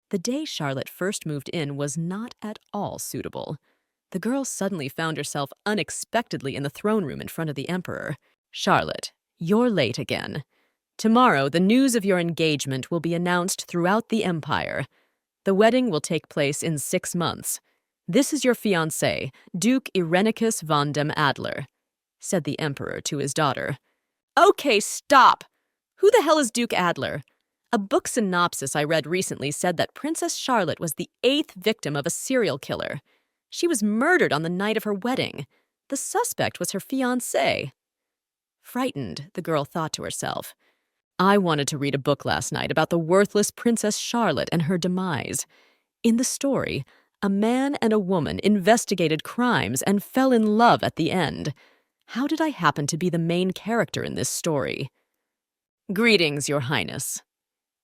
The day Charlotte first moved in was not at all suitable. The girl suddenly found herself unexpectedly in the throne room in front of the Emperor. "Charlotte, you're late again. Tomorrow, the news of your engagement will be announced throughout the Empire. The wedding will take place in 6 months. This is your fiancé, Duke Irenicus von dem Adler," said the Emperor to his daughter. "Okay, stop! Who the hell is Duke Adler? A book synopsis I read recently said that Princess Charlotte was the 8th victim of a serial killer. She was murdered on the night of her wedding. The suspect was her fiancé." Frightened, the girl thought to herself, "I wanted to read a book last night about the worthless Princess Charlotte and her demise. In the story, a man and a woman investigated crimes and fell in love at the end. How did I happen to be the main character in this story?" "Greetings, Your Highness,"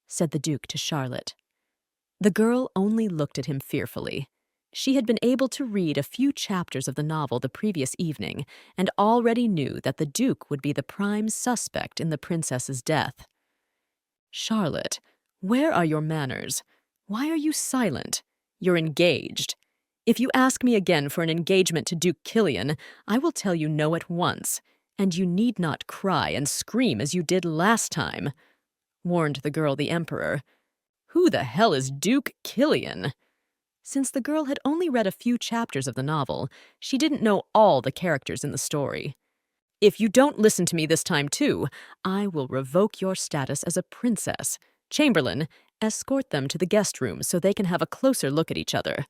said the Duke to Charlotte. The girl only looked at him fearfully. She had been able to read a few chapters of the novel the previous evening and already knew that the Duke would be the prime suspect in the princess's death. "Charlotte, where are your manners? Why are you silent? You're engaged. If you ask me again for an engagement to Duke Killian, I will tell you no at once, and you need not cry and scream as you did last time," warned the girl the Emperor. Who the hell is Duke Killian? Since the girl had only read a few chapters of the novel, she didn't know all the characters in the story. "If you don't listen to me this time too, I will revoke your status as a princess. Chamberlain, escort them to the guest room so they can have a closer look at each other,"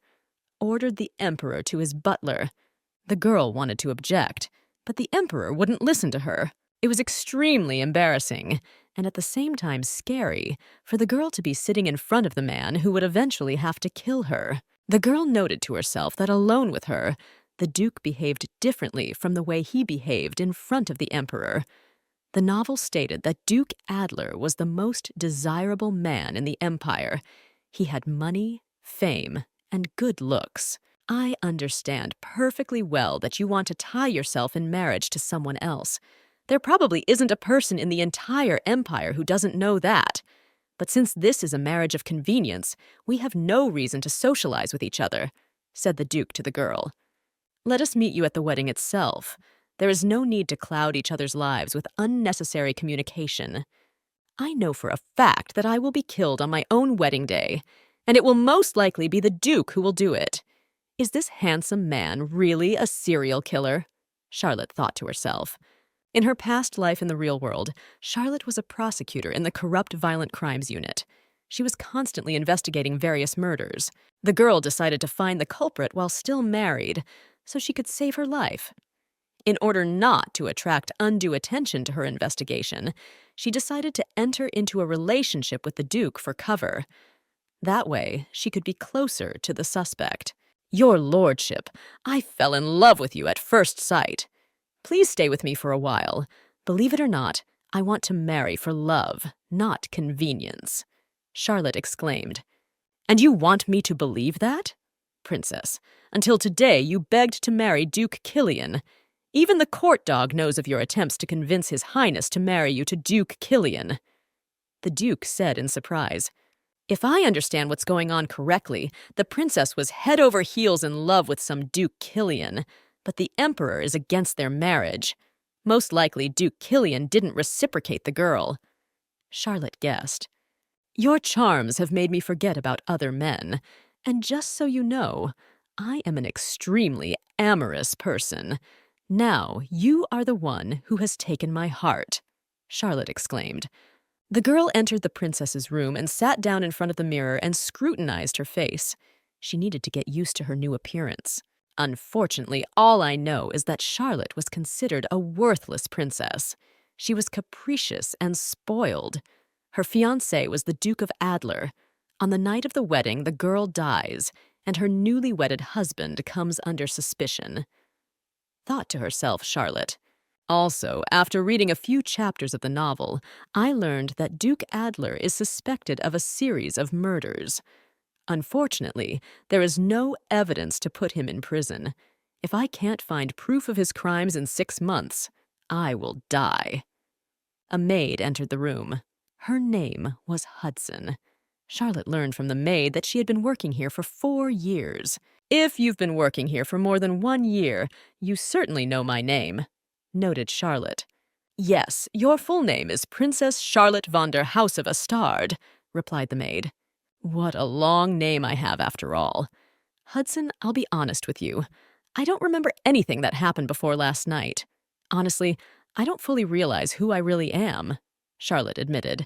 ordered the Emperor to his butler. The girl wanted to object, but the Emperor wouldn't listen to her. It was extremely embarrassing, and at the same time scary, for the girl to be sitting in front of the man who would eventually have to kill her. The girl noted to herself that alone with her, the Duke behaved differently from the way he behaved in front of the Emperor. The novel stated that Duke Adler was the most desirable man in the Empire. He had money, fame, and good looks. I understand perfectly well that you want to tie yourself in marriage to someone else. There probably isn't a person in the entire empire who doesn't know that. But since this is a marriage of convenience, we have no reason to socialize with each other," said the Duke to the girl. "Let us meet you at the wedding itself. There is no need to cloud each other's lives with unnecessary communication. I know for a fact that I will be killed on my own wedding day, and it will most likely be the Duke who will do it. Is this handsome man really a serial killer?" Charlotte thought to herself. In her past life in the real world, Charlotte was a prosecutor in the corrupt violent crimes unit. She was constantly investigating various murders. The girl decided to find the culprit while still married, so she could save her life. In order not to attract undue attention to her investigation, she decided to enter into a relationship with the Duke for cover. That way, she could be closer to the suspect. "Your lordship, I fell in love with you at first sight. Please stay with me for a while. Believe it or not, I want to marry for love, not convenience," Charlotte exclaimed. "And you want me to believe that? Princess, until today you begged to marry Duke Killian. Even the court dog knows of your attempts to convince His Highness to marry you to Duke Killian," the Duke said in surprise. "If I understand what's going on correctly, the princess was head over heels in love with some Duke Killian, but the Emperor is against their marriage. Most likely Duke Killian didn't reciprocate the girl," Charlotte guessed. "Your charms have made me forget about other men, and just so you know, I am an extremely amorous person. Now you are the one who has taken my heart," Charlotte exclaimed. The girl entered the princess's room and sat down in front of the mirror and scrutinized her face. She needed to get used to her new appearance. "Unfortunately, all I know is that Charlotte was considered a worthless princess. She was capricious and spoiled. Her fiancé was the Duke of Adler. On the night of the wedding, the girl dies, and her newly wedded husband comes under suspicion," thought to herself Charlotte. "Also, after reading a few chapters of the novel, I learned that Duke Adler is suspected of a series of murders. Unfortunately, there is no evidence to put him in prison. If I can't find proof of his crimes in 6 months, I will die." A maid entered the room. Her name was Hudson. Charlotte learned from the maid that she had been working here for 4 years. "If you've been working here for more than 1 year, you certainly know my name," noted Charlotte. "Yes, your full name is Princess Charlotte von der House of Astard," replied the maid. "What a long name I have after all. Hudson, I'll be honest with you. I don't remember anything that happened before last night. Honestly, I don't fully realize who I really am," Charlotte admitted.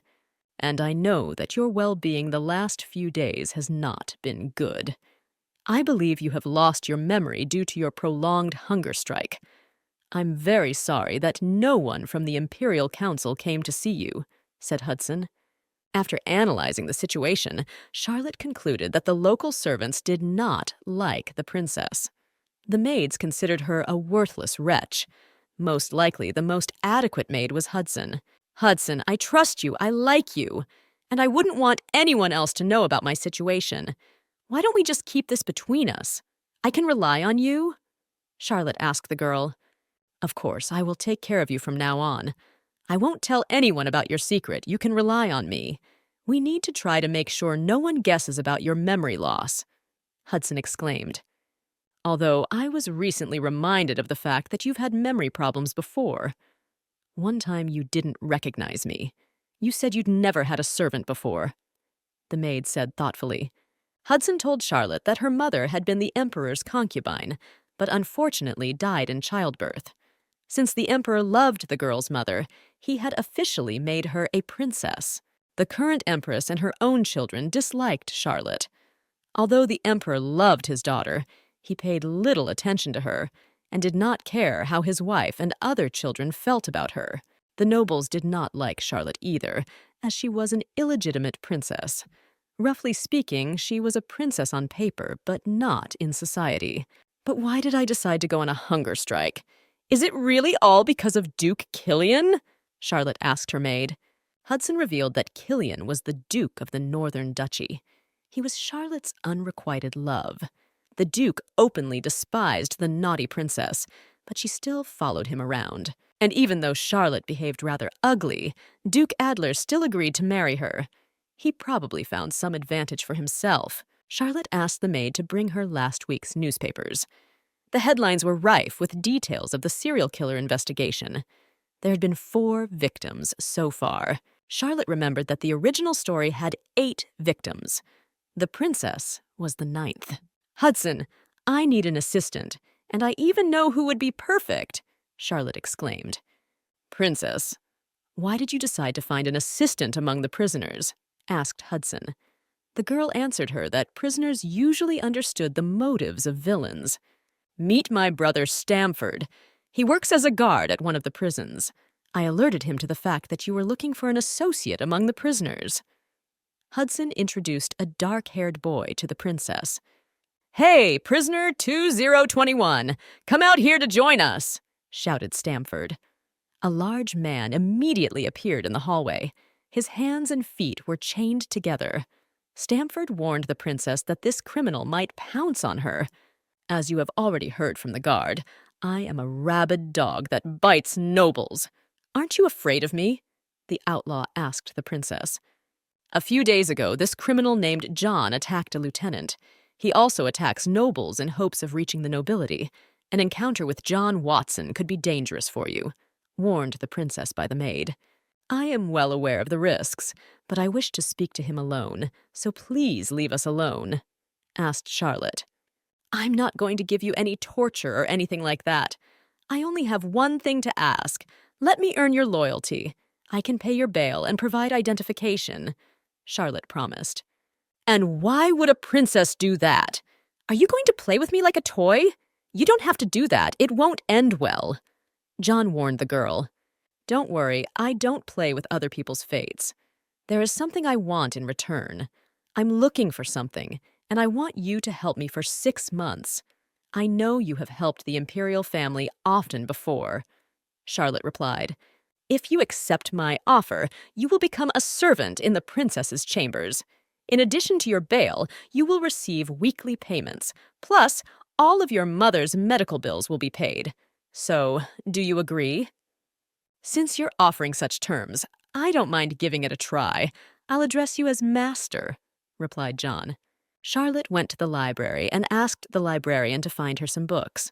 "And I know that your well-being the last few days has not been good. I believe you have lost your memory due to your prolonged hunger strike. I'm very sorry that no one from the Imperial Council came to see you," said Hudson. After analyzing the situation, Charlotte concluded that the local servants did not like the princess. The maids considered her a worthless wretch. Most likely, the most adequate maid was Hudson. "Hudson, I trust you, I like you, and I wouldn't want anyone else to know about my situation. Why don't we just keep this between us? I can rely on you?" Charlotte asked the girl. "Of course, I will take care of you from now on. I won't tell anyone about your secret. You can rely on me. We need to try to make sure no one guesses about your memory loss," Hudson exclaimed. "Although I was recently reminded of the fact that you've had memory problems before. One time you didn't recognize me. You said you'd never had a servant before," the maid said thoughtfully. Hudson told Charlotte that her mother had been the emperor's concubine, but unfortunately died in childbirth. Since the emperor loved the girl's mother, he had officially made her a princess. The current empress and her own children disliked Charlotte. Although the emperor loved his daughter, he paid little attention to her and did not care how his wife and other children felt about her. The nobles did not like Charlotte either, as she was an illegitimate princess. Roughly speaking, she was a princess on paper, but not in society. "But why did I decide to go on a hunger strike? Is it really all because of Duke Killian?" Charlotte asked her maid. Hudson revealed that Killian was the Duke of the Northern Duchy. He was Charlotte's unrequited love. The Duke openly despised the naughty princess, but she still followed him around. And even though Charlotte behaved rather ugly, Duke Adler still agreed to marry her. He probably found some advantage for himself. Charlotte asked the maid to bring her last week's newspapers. The headlines were rife with details of the serial killer investigation. There had been 4 victims so far. Charlotte remembered that the original story had 8 victims. The princess was the 9th. "Hudson, I need an assistant, and I even know who would be perfect," Charlotte exclaimed. "Princess, why did you decide to find an assistant among the prisoners?" asked Hudson. The girl answered her that prisoners usually understood the motives of villains. "Meet my brother Stamford. He works as a guard at one of the prisons. I alerted him to the fact that you were looking for an associate among the prisoners." Hudson introduced a dark-haired boy to the princess. "Hey, prisoner 2021, come out here to join us," shouted Stamford. A large man immediately appeared in the hallway. His hands and feet were chained together. Stamford warned the princess that this criminal might pounce on her. "As you have already heard from the guard, I am a rabid dog that bites nobles. Aren't you afraid of me?" the outlaw asked the princess. "A few days ago, this criminal named John attacked a lieutenant. He also attacks nobles in hopes of reaching the nobility. An encounter with John Watson could be dangerous for you," warned the princess by the maid. "I am well aware of the risks, but I wish to speak to him alone, so please leave us alone," asked Charlotte. "I'm not going to give you any torture or anything like that. I only have one thing to ask. Let me earn your loyalty. I can pay your bail and provide identification," Charlotte promised. "And why would a princess do that? Are you going to play with me like a toy? You don't have to do that. It won't end well," John warned the girl. "Don't worry, I don't play with other people's fates. There is something I want in return. I'm looking for something, and I want you to help me for 6 months. I know you have helped the imperial family often before," Charlotte replied. "If you accept my offer, you will become a servant in the princess's chambers. In addition to your bail, you will receive weekly payments. Plus, all of your mother's medical bills will be paid. So, do you agree?" "Since you're offering such terms, I don't mind giving it a try. I'll address you as master," replied John. Charlotte went to the library and asked the librarian to find her some books.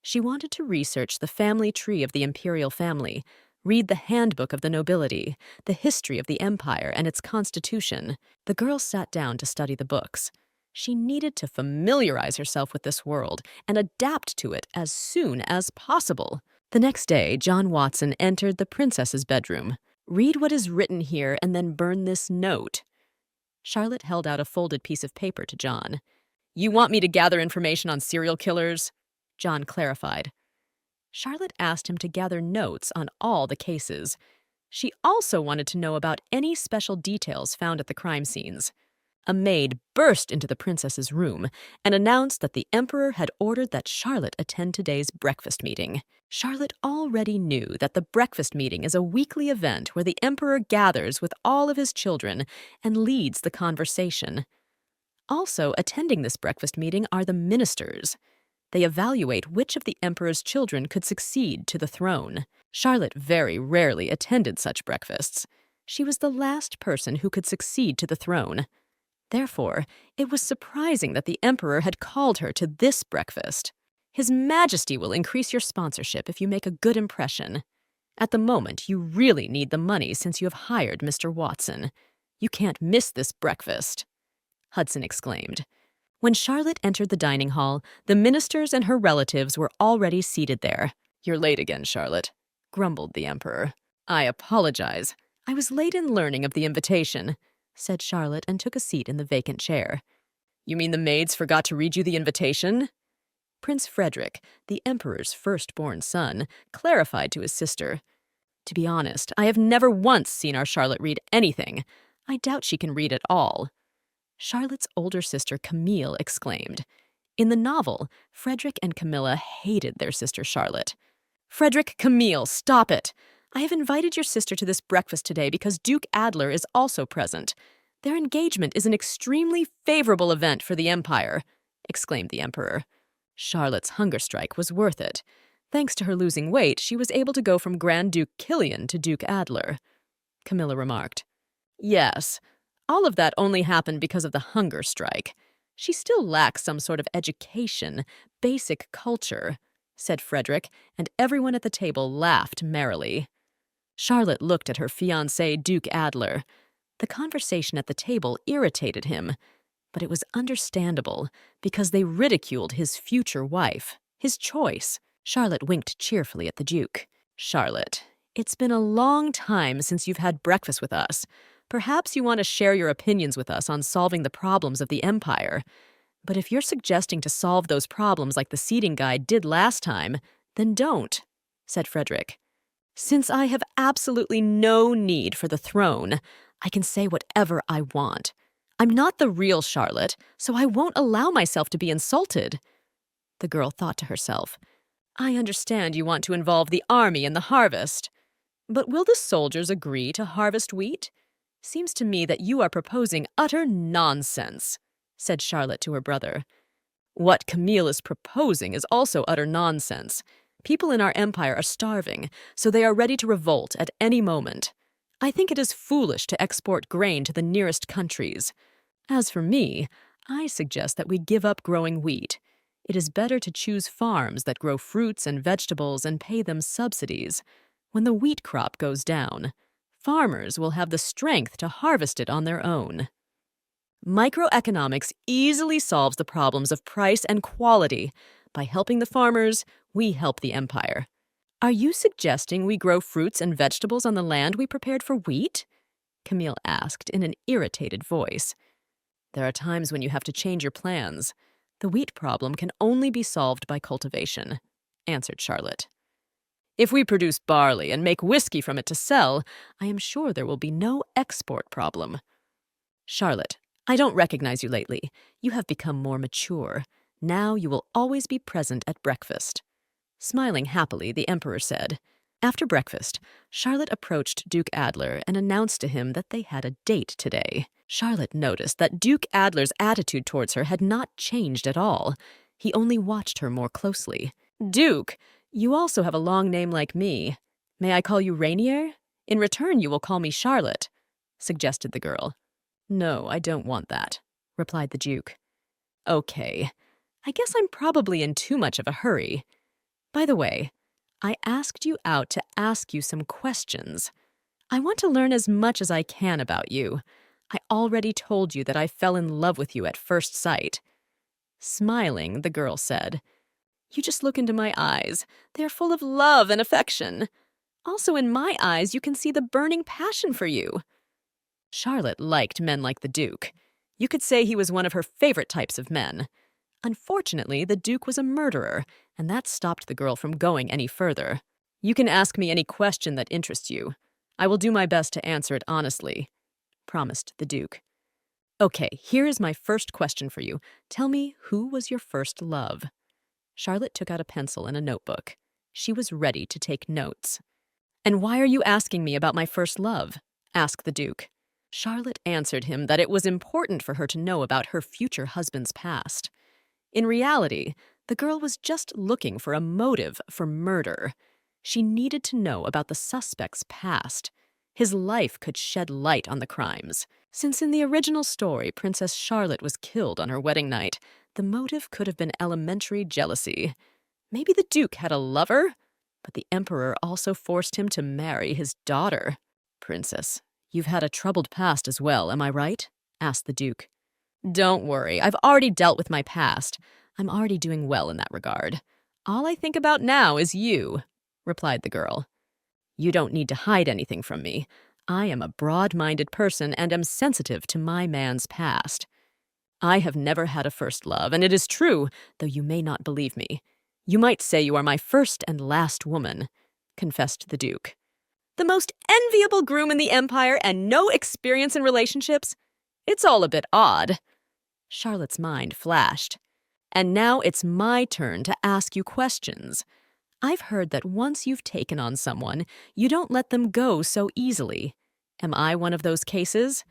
She wanted to research the family tree of the imperial family, read the handbook of the nobility, the history of the empire and its constitution. The girl sat down to study the books. She needed to familiarize herself with this world and adapt to it as soon as possible. The next day, John Watson entered the princess's bedroom. "Read what is written here and then burn this note." Charlotte held out a folded piece of paper to John. "You want me to gather information on serial killers?" John clarified. Charlotte asked him to gather notes on all the cases. She also wanted to know about any special details found at the crime scenes. A maid burst into the princess's room and announced that the emperor had ordered that Charlotte attend today's breakfast meeting. Charlotte already knew that the breakfast meeting is a weekly event where the emperor gathers with all of his children and leads the conversation. Also attending this breakfast meeting are the ministers. They evaluate which of the emperor's children could succeed to the throne. Charlotte very rarely attended such breakfasts. She was the last person who could succeed to the throne. Therefore, it was surprising that the emperor had called her to this breakfast. "His Majesty will increase your sponsorship if you make a good impression. At the moment, you really need the money since you have hired Mr. Watson. You can't miss this breakfast," Hudson exclaimed. When Charlotte entered the dining hall, the ministers and her relatives were already seated there. "You're late again, Charlotte," grumbled the emperor. "I apologize. I was late in learning of the invitation," said Charlotte and took a seat in the vacant chair. "You mean the maids forgot to read you the invitation?" Prince Frederick, the emperor's firstborn son, clarified to his sister. "To be honest, I have never once seen our Charlotte read anything. I doubt she can read at all." Charlotte's older sister Camille exclaimed. In the novel, Frederick and Camilla hated their sister Charlotte. "Frederick, Camille, stop it! I have invited your sister to this breakfast today because Duke Adler is also present. Their engagement is an extremely favorable event for the empire," exclaimed the emperor. Charlotte's hunger strike was worth it. Thanks to her losing weight, she was able to go from Grand Duke Killian to Duke Adler. Camilla remarked. "Yes, all of that only happened because of the hunger strike. She still lacks some sort of education, basic culture," said Frederick, and everyone at the table laughed merrily. Charlotte looked at her fiancé, Duke Adler. The conversation at the table irritated him, but it was understandable because they ridiculed his future wife, his choice. Charlotte winked cheerfully at the Duke. "Charlotte, it's been a long time since you've had breakfast with us. Perhaps you want to share your opinions with us on solving the problems of the empire. But if you're suggesting to solve those problems like the seating guide did last time, then don't," said Frederick. "Since I have absolutely no need for the throne, I can say whatever I want. I'm not the real Charlotte, so I won't allow myself to be insulted." The girl thought to herself, "I understand you want to involve the army in the harvest. But will the soldiers agree to harvest wheat? Seems to me that you are proposing utter nonsense," said Charlotte to her brother. "What Camille is proposing is also utter nonsense. People in our empire are starving, so they are ready to revolt at any moment. I think it is foolish to export grain to the nearest countries. As for me, I suggest that we give up growing wheat. It is better to choose farms that grow fruits and vegetables and pay them subsidies. When the wheat crop goes down, farmers will have the strength to harvest it on their own." Microeconomics easily solves the problems of price and quality. By helping the farmers, we help the empire. "Are you suggesting we grow fruits and vegetables on the land we prepared for wheat?" Camille asked in an irritated voice. "There are times when you have to change your plans. The wheat problem can only be solved by cultivation," answered Charlotte. "If we produce barley and make whiskey from it to sell, I am sure there will be no export problem." "Charlotte, I don't recognize you lately. You have become more mature. Now you will always be present at breakfast." Smiling happily, the emperor said. After breakfast, Charlotte approached Duke Adler and announced to him that they had a date today. Charlotte noticed that Duke Adler's attitude towards her had not changed at all. He only watched her more closely. "Duke, you also have a long name like me. May I call you Rainier? In return, you will call me Charlotte," suggested the girl. No, I don't want that, replied the Duke. Okay, I guess I'm probably in too much of a hurry. By the way, I asked you out to ask you some questions. I want to learn as much as I can about you. I already told you that I fell in love with you at first sight. Smiling, the girl said, You just look into my eyes. They are full of love and affection. Also, in my eyes, you can see the burning passion for you. Charlotte liked men like the Duke. You could say he was one of her favorite types of men. Unfortunately, the Duke was a murderer, and that stopped the girl from going any further. You can ask me any question that interests you. I will do my best to answer it honestly, promised the Duke. Okay, here is my first question for you. Tell me, who was your first love? Charlotte took out a pencil and a notebook. She was ready to take notes. And why are you asking me about my first love? Asked the Duke. Charlotte answered him that it was important for her to know about her future husband's past. In reality, the girl was just looking for a motive for murder. She needed to know about the suspect's past. His life could shed light on the crimes. Since in the original story, Princess Charlotte was killed on her wedding night, the motive could have been elementary jealousy. Maybe the Duke had a lover, but the Emperor also forced him to marry his daughter. Princess, you've had a troubled past as well, am I right? Asked the Duke. Don't worry, I've already dealt with my past. I'm already doing well in that regard. All I think about now is you, replied the girl. You don't need to hide anything from me. I am a broad-minded person and am sensitive to my man's past. I have never had a first love, and it is true, though you may not believe me. You might say you are my first and last woman, confessed the Duke. The most enviable groom in the Empire and no experience in relationships? It's all a bit odd. Charlotte's mind flashed. And now it's my turn to ask you questions. I've heard that once you've taken on someone, you don't let them go so easily. Am I one of those cases?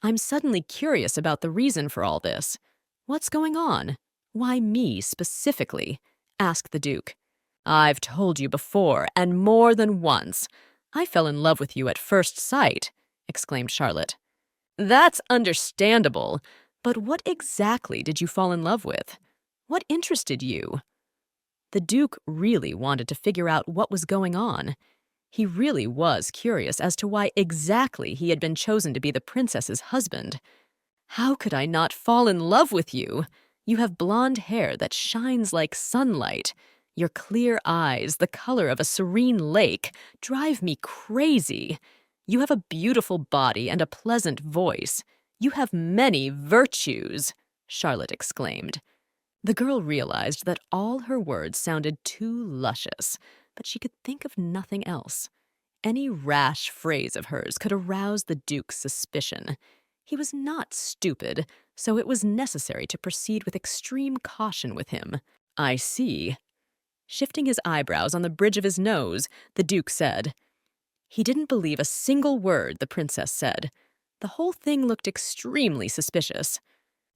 I'm suddenly curious about the reason for all this. What's going on? Why me specifically? Asked the Duke. I've told you before, and more than once. I fell in love with you at first sight, exclaimed Charlotte. That's understandable, but what exactly did you fall in love with? What interested you? The Duke really wanted to figure out what was going on. He really was curious as to why exactly he had been chosen to be the princess's husband. How could I not fall in love with you? You have blonde hair that shines like sunlight. Your clear eyes, the color of a serene lake, drive me crazy. You have a beautiful body and a pleasant voice. You have many virtues, Charlotte exclaimed. The girl realized that all her words sounded too luscious, but she could think of nothing else. Any rash phrase of hers could arouse the Duke's suspicion. He was not stupid, so it was necessary to proceed with extreme caution with him. I see. Shifting his eyebrows on the bridge of his nose, the Duke said. He didn't believe a single word the princess said. The whole thing looked extremely suspicious.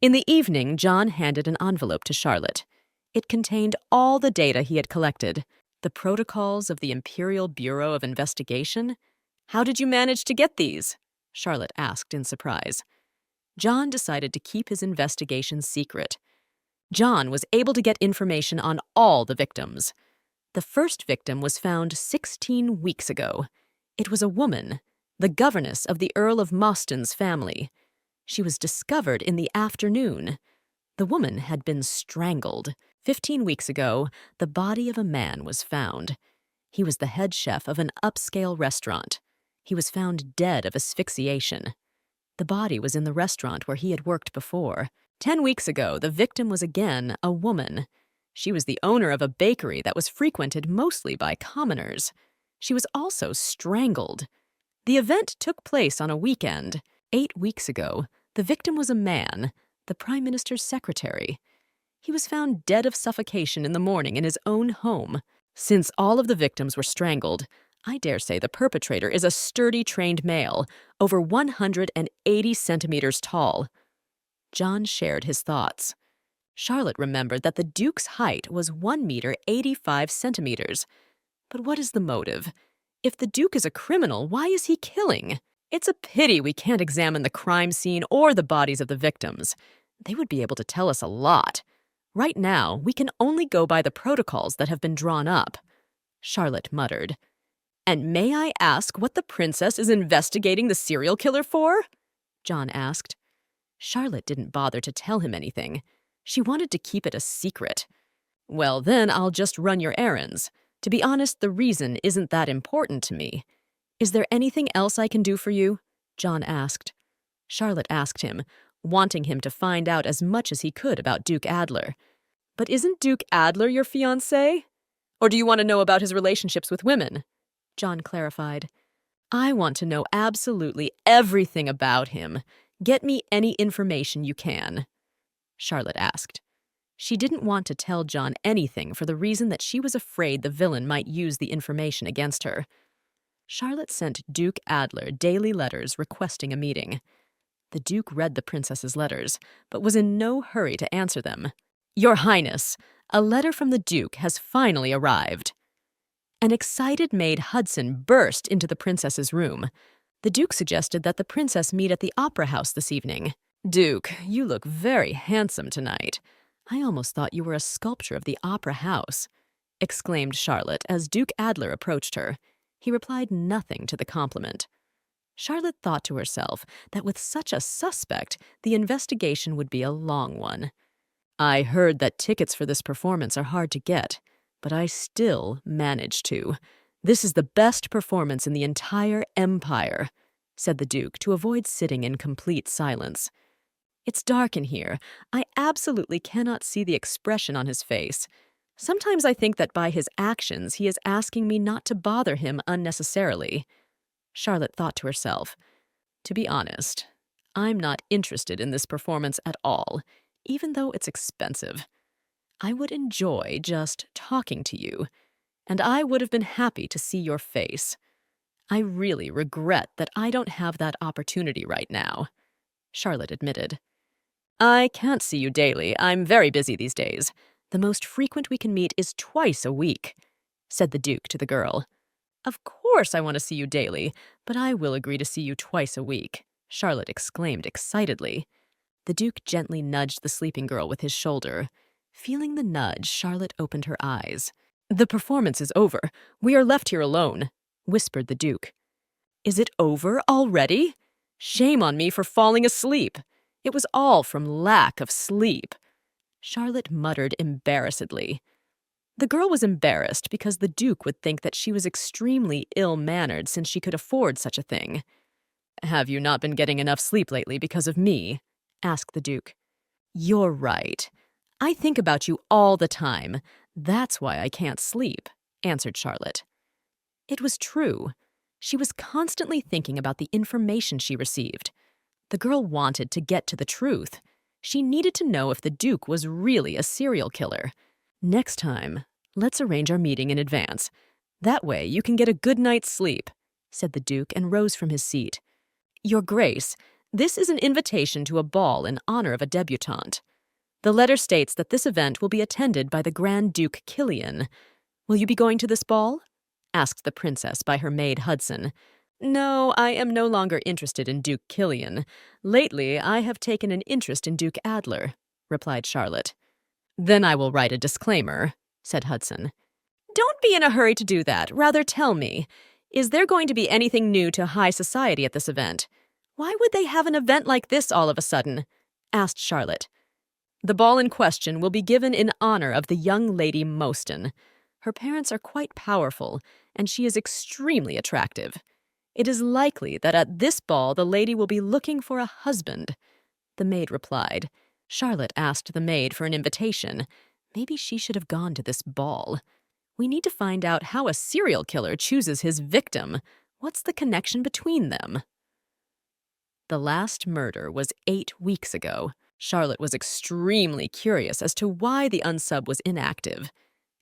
In the evening, John handed an envelope to Charlotte. It contained all the data he had collected, the protocols of the Imperial Bureau of Investigation. How did you manage to get these? Charlotte asked in surprise. John decided to keep his investigation secret. John was able to get information on all the victims. The first victim was found 16 weeks ago. It was a woman, the governess of the Earl of Mostyn's family. She was discovered in the afternoon. The woman had been strangled. 15 weeks ago, the body of a man was found. He was the head chef of an upscale restaurant. He was found dead of asphyxiation. The body was in the restaurant where he had worked before. 10 weeks ago, the victim was again a woman. She was the owner of a bakery that was frequented mostly by commoners. She was also strangled. The event took place on a weekend. 8 weeks ago, the victim was a man, the Prime Minister's secretary. He was found dead of suffocation in the morning in his own home. Since all of the victims were strangled, I dare say the perpetrator is a sturdy trained male, over 180 centimeters tall. John shared his thoughts. Charlotte remembered that the Duke's height was 1 meter 85 centimeters. But what is the motive? If the Duke is a criminal, why is he killing? It's a pity we can't examine the crime scene or the bodies of the victims. They would be able to tell us a lot. Right now, we can only go by the protocols that have been drawn up. Charlotte muttered. And may I ask what the princess is investigating the serial killer for? John asked. Charlotte didn't bother to tell him anything. She wanted to keep it a secret. Well, then I'll just run your errands. To be honest, the reason isn't that important to me. Is there anything else I can do for you? John asked. Charlotte asked him, wanting him to find out as much as he could about Duke Adler. But isn't Duke Adler your fiancé? Or do you want to know about his relationships with women? John clarified. I want to know absolutely everything about him. Get me any information you can. Charlotte asked. She didn't want to tell John anything for the reason that she was afraid the villain might use the information against her. Charlotte sent Duke Adler daily letters requesting a meeting. The Duke read the princess's letters, but was in no hurry to answer them. Your Highness, a letter from the Duke has finally arrived. An excited maid Hudson burst into the princess's room. The Duke suggested that the princess meet at the opera house this evening. Duke, you look very handsome tonight. I almost thought you were a sculpture of the opera house, exclaimed Charlotte as Duke Adler approached her. He replied nothing to the compliment. Charlotte thought to herself that with such a suspect, the investigation would be a long one. I heard that tickets for this performance are hard to get, but I still managed to. This is the best performance in the entire empire, said the Duke to avoid sitting in complete silence. It's dark in here. I absolutely cannot see the expression on his face. Sometimes I think that by his actions he is asking me not to bother him unnecessarily. Charlotte thought to herself, to be honest, I'm not interested in this performance at all, even though it's expensive. I would enjoy just talking to you, and I would have been happy to see your face. I really regret that I don't have that opportunity right now, Charlotte admitted. I can't see you daily. I'm very busy these days. The most frequent we can meet is twice a week, said the Duke to the girl. Of course I want to see you daily, but I will agree to see you twice a week, Charlotte exclaimed excitedly. The Duke gently nudged the sleeping girl with his shoulder. Feeling the nudge, Charlotte opened her eyes. The performance is over. We are left here alone, whispered the Duke. Is it over already? Shame on me for falling asleep. It was all from lack of sleep. Charlotte muttered embarrassedly. The girl was embarrassed because the Duke would think that she was extremely ill-mannered since she could afford such a thing. Have you not been getting enough sleep lately because of me? Asked the Duke. You're right. I think about you all the time. That's why I can't sleep, answered Charlotte. It was true. She was constantly thinking about the information she received. The girl wanted to get to the truth. She needed to know if the Duke was really a serial killer. Next time, let's arrange our meeting in advance. That way you can get a good night's sleep, said the Duke and rose from his seat. Your Grace, this is an invitation to a ball in honor of a debutante. The letter states that this event will be attended by the Grand Duke Killian. Will you be going to this ball? Asked the princess by her maid Hudson. No, I am no longer interested in Duke Killian. Lately, I have taken an interest in Duke Adler, replied Charlotte. Then I will write a disclaimer, said Hudson. Don't be in a hurry to do that. Rather tell me. Is there going to be anything new to high society at this event? Why would they have an event like this all of a sudden? Asked Charlotte. The ball in question will be given in honor of the young Lady Moston. Her parents are quite powerful, and she is extremely attractive. It is likely that at this ball the lady will be looking for a husband. The maid replied. Charlotte asked the maid for an invitation. Maybe she should have gone to this ball. We need to find out how a serial killer chooses his victim. What's the connection between them? The last murder was 8 weeks ago. Charlotte was extremely curious as to why the unsub was inactive.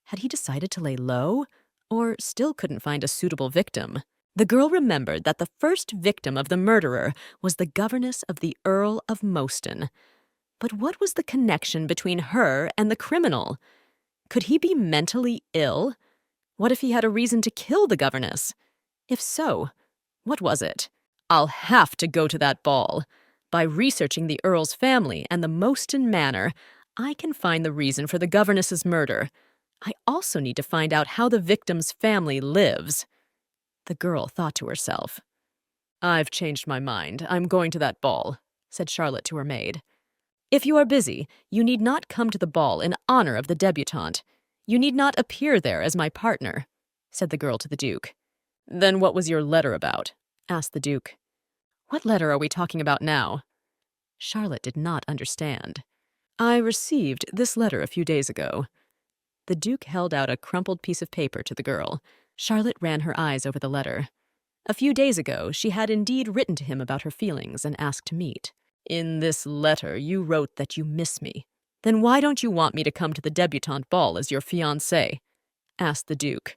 Had he decided to lay low, or still couldn't find a suitable victim? The girl remembered that the first victim of the murderer was the governess of the Earl of Moston. But what was the connection between her and the criminal? Could he be mentally ill? What if he had a reason to kill the governess? If so, what was it? I'll have to go to that ball. By researching the Earl's family and the Moston Manor, I can find the reason for the governess's murder. I also need to find out how the victim's family lives. The girl thought to herself. I've changed my mind. I'm going to that ball, said Charlotte to her maid. If you are busy, you need not come to the ball in honor of the debutante. You need not appear there as my partner, said the girl to the Duke. Then what was your letter about? Asked the Duke. What letter are we talking about now? Charlotte did not understand. I received this letter a few days ago. The Duke held out a crumpled piece of paper to the girl. Charlotte ran her eyes over the letter. A few days ago, she had indeed written to him about her feelings and asked to meet. In this letter, you wrote that you miss me. Then why don't you want me to come to the debutante ball as your fiancé? Asked the Duke.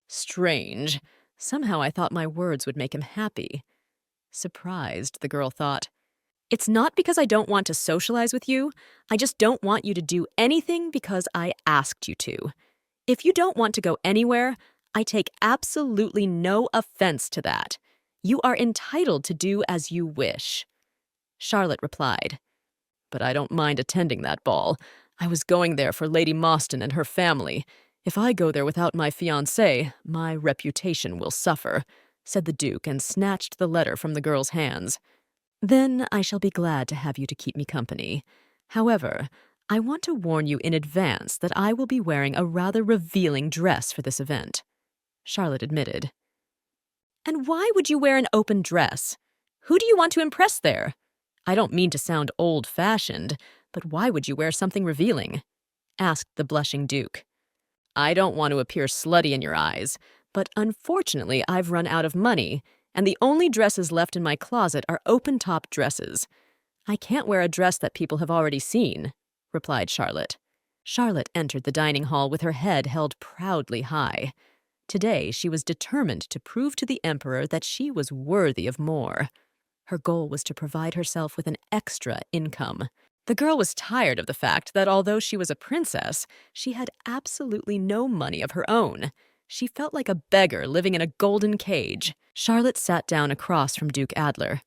Strange. Somehow I thought my words would make him happy. Surprised, the girl thought. It's not because I don't want to socialize with you. I just don't want you to do anything because I asked you to. If you don't want to go anywhere, I take absolutely no offense to that. You are entitled to do as you wish. Charlotte replied, But I don't mind attending that ball. I was going there for Lady Moston and her family. If I go there without my fiancé, my reputation will suffer, said the Duke and snatched the letter from the girl's hands. Then I shall be glad to have you to keep me company. However, I want to warn you in advance that I will be wearing a rather revealing dress for this event, Charlotte admitted. And why would you wear an open dress? Who do you want to impress there? I don't mean to sound old-fashioned, but why would you wear something revealing? Asked the blushing Duke. I don't want to appear slutty in your eyes, but unfortunately I've run out of money, and the only dresses left in my closet are open-top dresses. I can't wear a dress that people have already seen, replied Charlotte. Charlotte entered the dining hall with her head held proudly high. Today she was determined to prove to the Emperor that she was worthy of more. Her goal was to provide herself with an extra income. The girl was tired of the fact that although she was a princess, she had absolutely no money of her own. She felt like a beggar living in a golden cage. Charlotte sat down across from Duke Adler.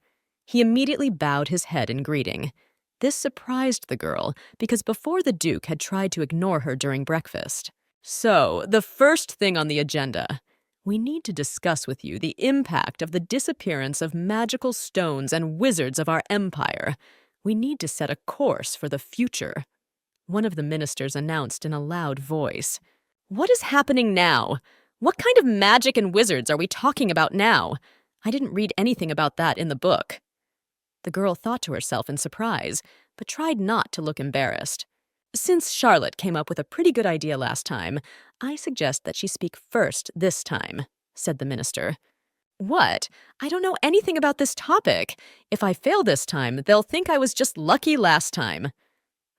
He immediately bowed his head in greeting. This surprised the girl because before the Duke had tried to ignore her during breakfast. So, the first thing on the agenda. We need to discuss with you the impact of the disappearance of magical stones and wizards of our empire. We need to set a course for the future. One of the ministers announced in a loud voice. What is happening now? What kind of magic and wizards are we talking about now? I didn't read anything about that in the book. The girl thought to herself in surprise, but tried not to look embarrassed. Since Charlotte came up with a pretty good idea last time, I suggest that she speak first this time, said the minister. What? I don't know anything about this topic. If I fail this time, they'll think I was just lucky last time.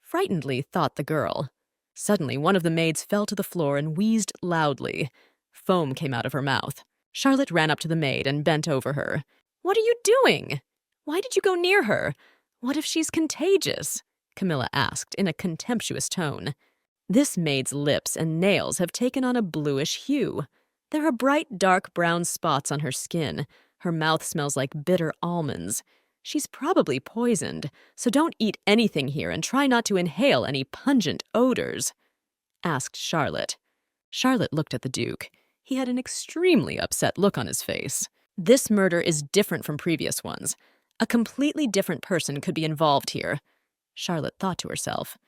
Frightenedly thought the girl. Suddenly, one of the maids fell to the floor and wheezed loudly. Foam came out of her mouth. Charlotte ran up to the maid and bent over her. What are you doing? Why did you go near her? What if she's contagious? Camilla asked in a contemptuous tone. This maid's lips and nails have taken on a bluish hue. There are bright, dark brown spots on her skin. Her mouth smells like bitter almonds. She's probably poisoned, so don't eat anything here and try not to inhale any pungent odors, asked Charlotte. Charlotte looked at the Duke. He had an extremely upset look on his face. This murder is different from previous ones. A completely different person could be involved here. Charlotte thought to herself.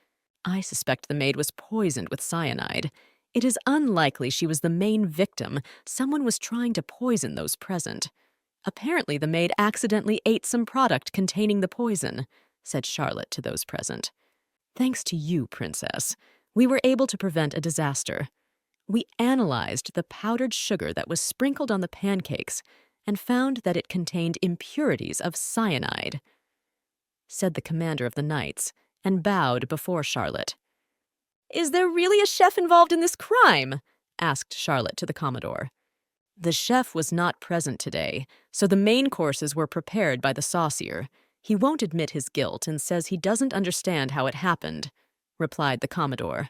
I suspect the maid was poisoned with cyanide. It is unlikely she was the main victim. Someone was trying to poison those present. Apparently the maid accidentally ate some product containing the poison, said Charlotte to those present. Thanks to you, Princess, we were able to prevent a disaster. We analyzed the powdered sugar that was sprinkled on the pancakes and found that it contained impurities of cyanide, said the commander of the knights, and bowed before Charlotte. Is there really a chef involved in this crime? Asked Charlotte to the Commodore. The chef was not present today, so the main courses were prepared by the saucier. He won't admit his guilt and says he doesn't understand how it happened, replied the Commodore.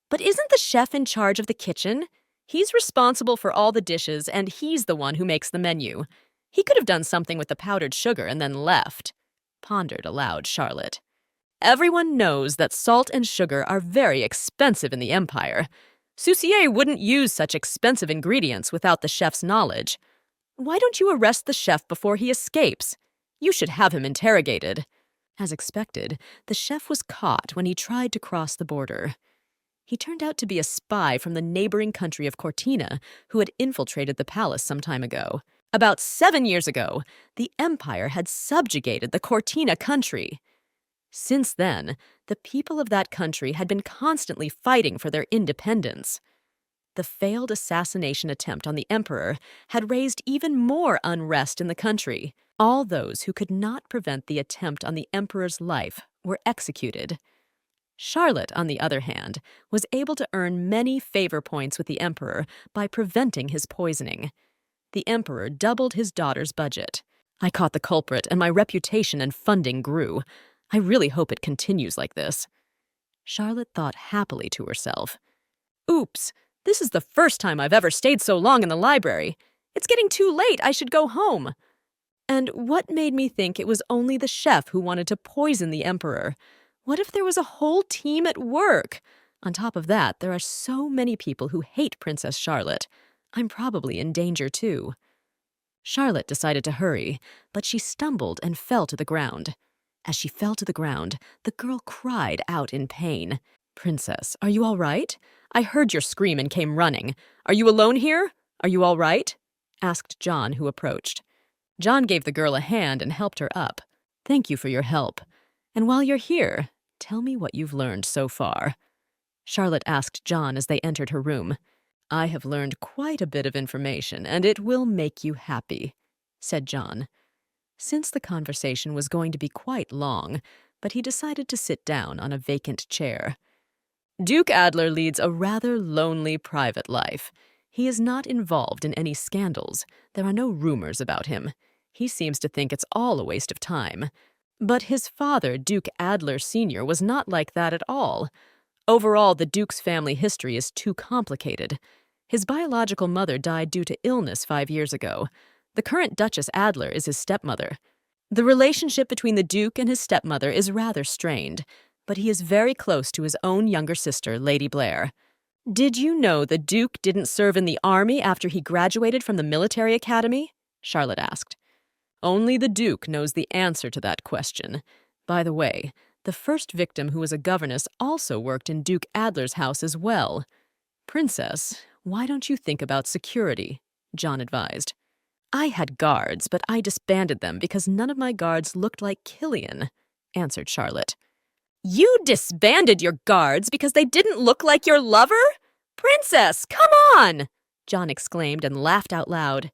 But isn't the chef in charge of the kitchen? He's responsible for all the dishes, and he's the one who makes the menu. He could have done something with the powdered sugar and then left, pondered aloud Charlotte. Everyone knows that salt and sugar are very expensive in the Empire. Soussier wouldn't use such expensive ingredients without the chef's knowledge. Why don't you arrest the chef before he escapes? You should have him interrogated. As expected, the chef was caught when he tried to cross the border. He turned out to be a spy from the neighboring country of Cortina who had infiltrated the palace some time ago. About 7 years ago, the Empire had subjugated the Cortina country. Since then, the people of that country had been constantly fighting for their independence. The failed assassination attempt on the emperor had raised even more unrest in the country. All those who could not prevent the attempt on the emperor's life were executed. Charlotte, on the other hand, was able to earn many favor points with the emperor by preventing his poisoning. The emperor doubled his daughter's budget. I caught the culprit, and my reputation and funding grew. I really hope it continues like this. Charlotte thought happily to herself. Oops, this is the first time I've ever stayed so long in the library. It's getting too late, I should go home. And what made me think it was only the chef who wanted to poison the emperor? What if there was a whole team at work? On top of that, there are so many people who hate Princess Charlotte. I'm probably in danger too. Charlotte decided to hurry, but she stumbled and fell to the ground. As she fell to the ground, the girl cried out in pain. Princess, are you all right? I heard your scream and came running. Are you alone here? Are you all right? Asked John, who approached. John gave the girl a hand and helped her up. Thank you for your help. And while you're here, tell me what you've learned so far. Charlotte asked John as they entered her room. I have learned quite a bit of information, and it will make you happy, said John. Since the conversation was going to be quite long, but he decided to sit down on a vacant chair. Duke Adler leads a rather lonely private life. He is not involved in any scandals. There are no rumors about him. He seems to think it's all a waste of time. But his father, Duke Adler Sr., was not like that at all. Overall, the Duke's family history is too complicated. His biological mother died due to illness 5 years ago. The current Duchess Adler is his stepmother. The relationship between the Duke and his stepmother is rather strained, but he is very close to his own younger sister, Lady Blair. Did you know the Duke didn't serve in the army after he graduated from the military academy? Charlotte asked. Only the Duke knows the answer to that question. By the way, the first victim who was a governess also worked in Duke Adler's house as well. Princess, why don't you think about security? John advised. I had guards, but I disbanded them because none of my guards looked like Killian, answered Charlotte. You disbanded your guards because they didn't look like your lover? Princess, come on! John exclaimed and laughed out loud.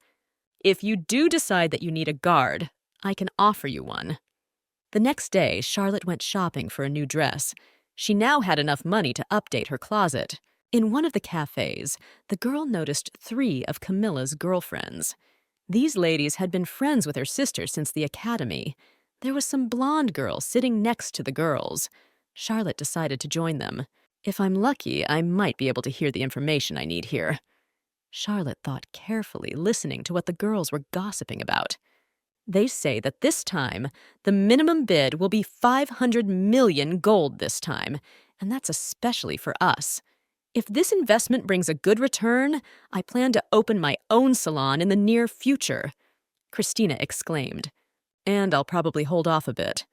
If you do decide that you need a guard, I can offer you one. The next day, Charlotte went shopping for a new dress. She now had enough money to update her closet. In one of the cafes, the girl noticed 3 of Camilla's girlfriends. These ladies had been friends with her sister since the academy. There was some blonde girl sitting next to the girls. Charlotte decided to join them. If I'm lucky, I might be able to hear the information I need here. Charlotte thought carefully, listening to what the girls were gossiping about. They say that this time, the minimum bid will be 500 million gold this time, and that's especially for us. If this investment brings a good return, I plan to open my own salon in the near future, Christina exclaimed. And I'll probably hold off a bit.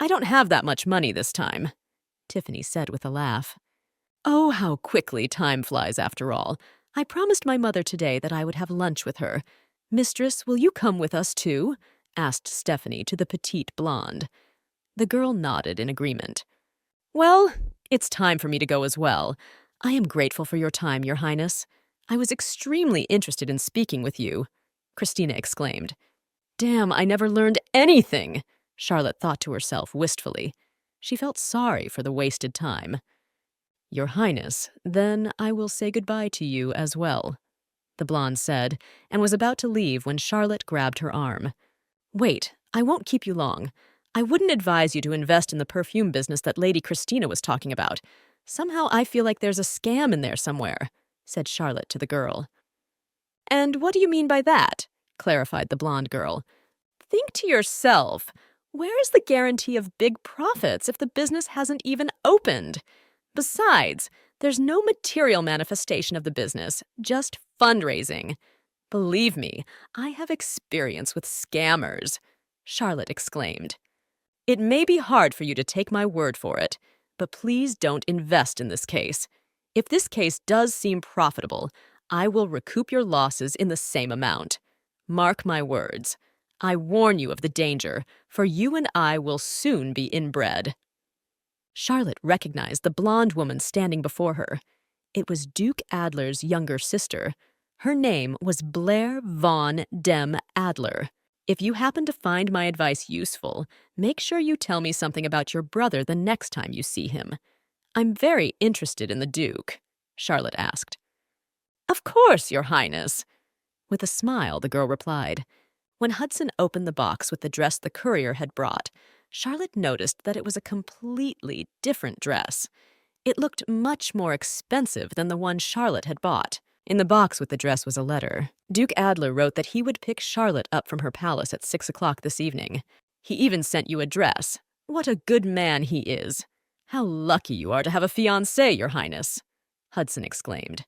I don't have that much money this time, Tiffany said with a laugh. Oh, how quickly time flies after all. I promised my mother today that I would have lunch with her. Mistress, will you come with us too? Asked Stephanie to the petite blonde. The girl nodded in agreement. Well, it's time for me to go as well. I am grateful for your time, Your Highness. I was extremely interested in speaking with you, Christina exclaimed. Damn, I never learned anything, Charlotte thought to herself wistfully. She felt sorry for the wasted time. Your Highness, then I will say goodbye to you as well, the blonde said, and was about to leave when Charlotte grabbed her arm. Wait, I won't keep you long. I wouldn't advise you to invest in the perfume business that Lady Christina was talking about. Somehow I feel like there's a scam in there somewhere, said Charlotte to the girl. And what do you mean by that? clarified the blonde girl. Think to yourself, where is the guarantee of big profits if the business hasn't even opened? Besides, there's no material manifestation of the business, just fundraising. Believe me, I have experience with scammers, Charlotte exclaimed. It may be hard for you to take my word for it, but please don't invest in this case. If this case does seem profitable, I will recoup your losses in the same amount. Mark my words. I warn you of the danger, for you and I will soon be inbred. Charlotte recognized the blonde woman standing before her. It was Duke Adler's younger sister. Her name was Blair Von Dem Adler. If you happen to find my advice useful, make sure you tell me something about your brother the next time you see him. I'm very interested in the Duke, Charlotte asked. Of course, Your Highness. With a smile, the girl replied. When Hudson opened the box with the dress the courier had brought, Charlotte noticed that it was a completely different dress. It looked much more expensive than the one Charlotte had bought. In the box with the dress was a letter. Duke Adler wrote that he would pick Charlotte up from her palace at 6 o'clock this evening. He even sent you a dress. What a good man he is. How lucky you are to have a fiancé, Your Highness, Hudson exclaimed.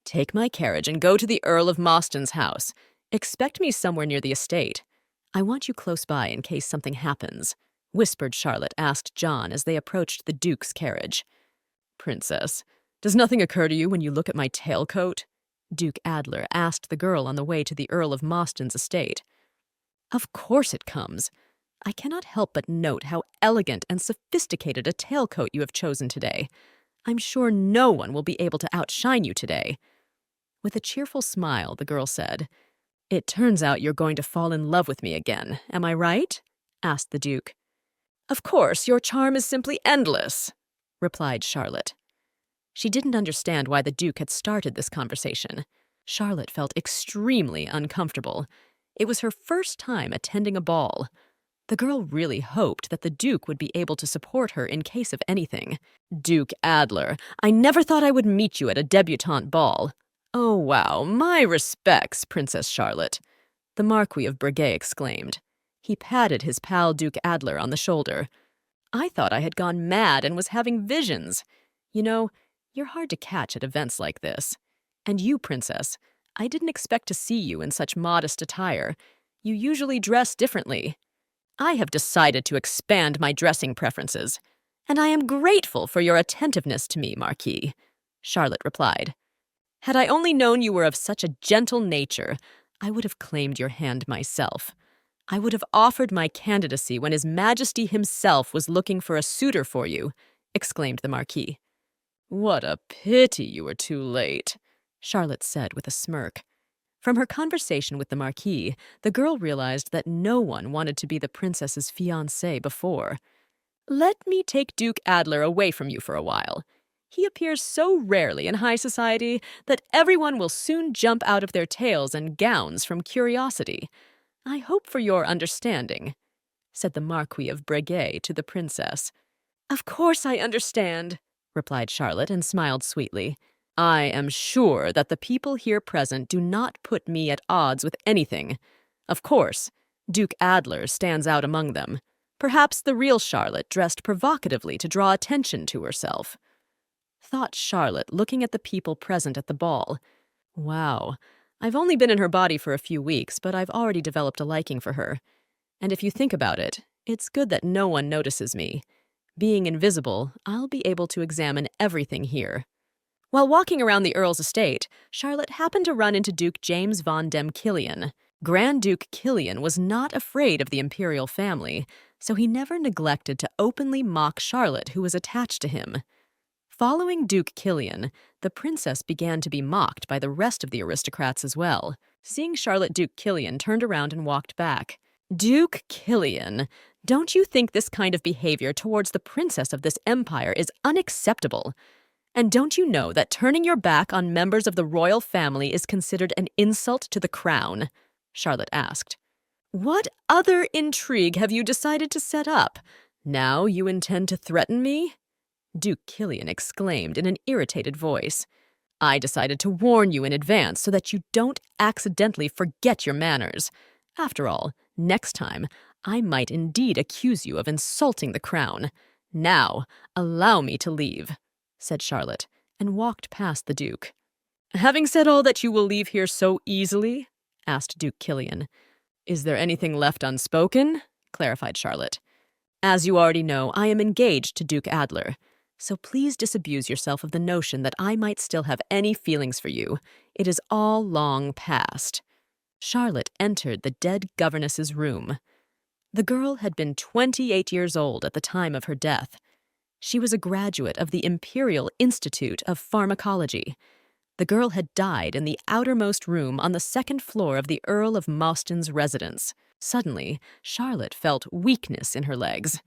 Take my carriage and go to the Earl of Mostyn's house. Expect me somewhere near the estate. I want you close by in case something happens, whispered Charlotte asked John as they approached the Duke's carriage. Princess, does nothing occur to you when you look at my tailcoat? Duke Adler asked the girl on the way to the Earl of Mostyn's estate. Of course it comes. I cannot help but note how elegant and sophisticated a tailcoat you have chosen today. I'm sure no one will be able to outshine you today. With a cheerful smile, the girl said, It turns out you're going to fall in love with me again, am I right? Asked the Duke. Of course, your charm is simply endless, replied Charlotte. She didn't understand why the Duke had started this conversation. Charlotte felt extremely uncomfortable. It was her first time attending a ball. The girl really hoped that the Duke would be able to support her in case of anything. Duke Adler, I never thought I would meet you at a debutante ball. Oh, wow, my respects, Princess Charlotte, the Marquis of Breguet exclaimed. He patted his pal Duke Adler on the shoulder. I thought I had gone mad and was having visions. You know, you're hard to catch at events like this. And you, Princess, I didn't expect to see you in such modest attire. You usually dress differently. I have decided to expand my dressing preferences, and I am grateful for your attentiveness to me, Marquis, Charlotte replied. Had I only known you were of such a gentle nature, I would have claimed your hand myself. I would have offered my candidacy when His Majesty himself was looking for a suitor for you, exclaimed the Marquis. What a pity you were too late, Charlotte said with a smirk. From her conversation with the Marquis, the girl realized that no one wanted to be the princess's fiancé before. Let me take Duke Adler away from you for a while. He appears so rarely in high society that everyone will soon jump out of their tails and gowns from curiosity. I hope for your understanding, said the Marquis of Breguet to the princess. Of course I understand, replied Charlotte and smiled sweetly. I am sure that the people here present do not put me at odds with anything. Of course, Duke Adler stands out among them. Perhaps the real Charlotte dressed provocatively to draw attention to herself. Thought Charlotte, looking at the people present at the ball. Wow, I've only been in her body for a few weeks, but I've already developed a liking for her. And if you think about it, it's good that no one notices me. Being invisible, I'll be able to examine everything here. While walking around the Earl's estate, Charlotte happened to run into Duke James von dem Killian. Grand Duke Killian was not afraid of the imperial family, so he never neglected to openly mock Charlotte, who was attached to him. Following Duke Killian, the princess began to be mocked by the rest of the aristocrats as well. Seeing Charlotte, Duke Killian turned around and walked back. Duke Killian, don't you think this kind of behavior towards the princess of this empire is unacceptable? And don't you know that turning your back on members of the royal family is considered an insult to the crown? Charlotte asked. What other intrigue have you decided to set up? Now you intend to threaten me? Duke Killian exclaimed in an irritated voice. I decided to warn you in advance so that you don't accidentally forget your manners. After all, next time, I might indeed accuse you of insulting the crown. Now, allow me to leave," said Charlotte, and walked past the Duke. "Having said all that you will leave here so easily?" asked Duke Killian. "Is there anything left unspoken?" clarified Charlotte. "As you already know, I am engaged to Duke Adler, so please disabuse yourself of the notion that I might still have any feelings for you. It is all long past." Charlotte entered the dead governess's room. The girl had been 28 years old at the time of her death. She was a graduate of the Imperial Institute of Pharmacology. The girl had died in the outermost room on the second floor of the Earl of Mauston's residence. Suddenly, Charlotte felt weakness in her legs.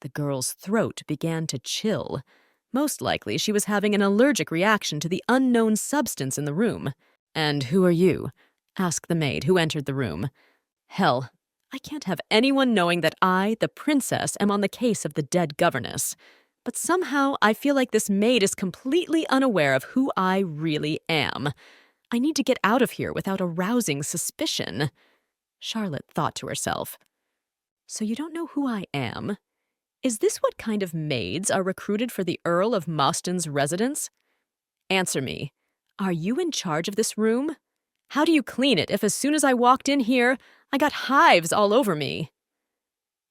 The girl's throat began to chill. Most likely, she was having an allergic reaction to the unknown substance in the room. "And who are you?" asked the maid who entered the room. "Hell, I can't have anyone knowing that I, the princess, am on the case of the dead governess. But somehow I feel like this maid is completely unaware of who I really am. I need to get out of here without arousing suspicion." Charlotte thought to herself, "So you don't know who I am? Is this what kind of maids are recruited for the Earl of Mauston's residence? Answer me. Are you in charge of this room? How do you clean it if as soon as I walked in here, I got hives all over me?"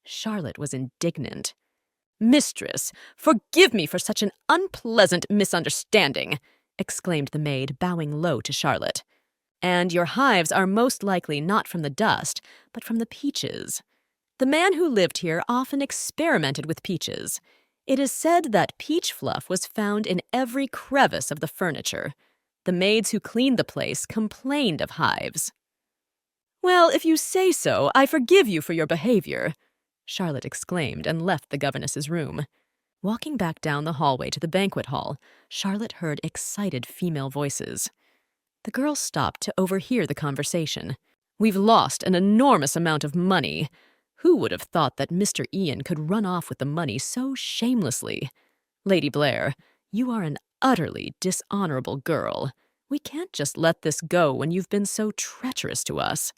Charlotte was indignant. "Mistress, forgive me for such an unpleasant misunderstanding," exclaimed the maid, bowing low to Charlotte. "And your hives are most likely not from the dust, but from the peaches. The man who lived here often experimented with peaches. It is said that peach fluff was found in every crevice of the furniture. The maids who cleaned the place complained of hives." "Well, if you say so, I forgive you for your behavior," Charlotte exclaimed and left the governess's room. Walking back down the hallway to the banquet hall, Charlotte heard excited female voices. The girl stopped to overhear the conversation. "We've lost an enormous amount of money. Who would have thought that Mr. Ian could run off with the money so shamelessly? Lady Blair, you are an utterly dishonorable girl. We can't just let this go when you've been so treacherous to us."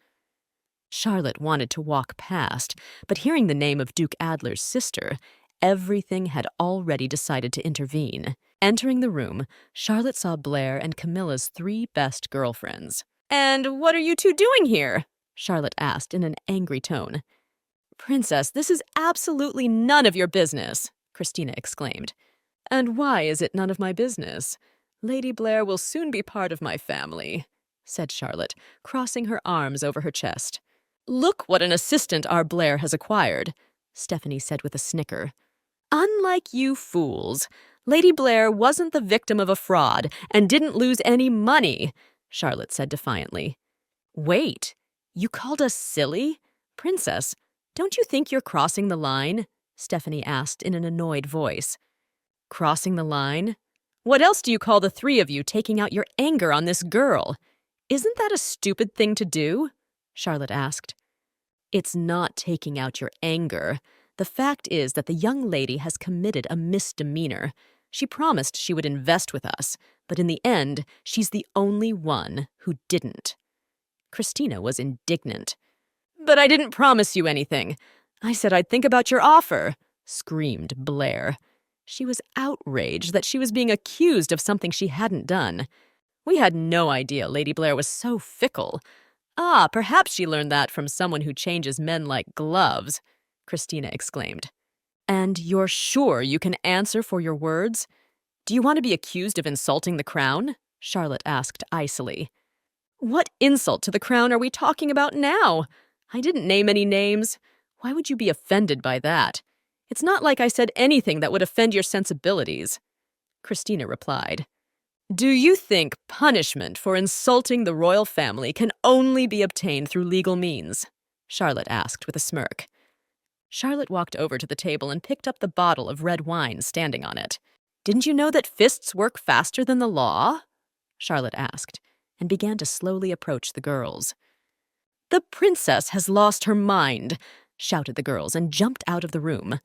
Charlotte wanted to walk past, but hearing the name of Duke Adler's sister, everything had already decided to intervene. Entering the room, Charlotte saw Blair and Camilla's 3 best girlfriends. "And what are you two doing here?" Charlotte asked in an angry tone. "Princess, this is absolutely none of your business," Christina exclaimed. "And why is it none of my business? Lady Blair will soon be part of my family," said Charlotte, crossing her arms over her chest. "Look what an assistant our Blair has acquired," Stephanie said with a snicker. "Unlike you fools, Lady Blair wasn't the victim of a fraud and didn't lose any money," Charlotte said defiantly. "Wait, you called us silly? Princess, don't you think you're crossing the line?" Stephanie asked in an annoyed voice. "Crossing the line? What else do you call the 3 of you taking out your anger on this girl? Isn't that a stupid thing to do?" Charlotte asked. "It's not taking out your anger. The fact is that the young lady has committed a misdemeanor. She promised she would invest with us, but in the end, she's the only one who didn't." Christina was indignant. "But I didn't promise you anything. I said I'd think about your offer," screamed Blair. She was outraged that she was being accused of something she hadn't done. "We had no idea Lady Blair was so fickle. Ah, perhaps she learned that from someone who changes men like gloves," Christina exclaimed. "And you're sure you can answer for your words? Do you want to be accused of insulting the crown?" Charlotte asked icily. "What insult to the crown are we talking about now? I didn't name any names. Why would you be offended by that? It's not like I said anything that would offend your sensibilities." Christina replied. "Do you think punishment for insulting the royal family can only be obtained through legal means?" Charlotte asked with a smirk. Charlotte walked over to the table and picked up the bottle of red wine standing on it. "Didn't you know that fists work faster than the law?" Charlotte asked, and began to slowly approach the girls. "The princess has lost her mind," shouted the girls and jumped out of the room.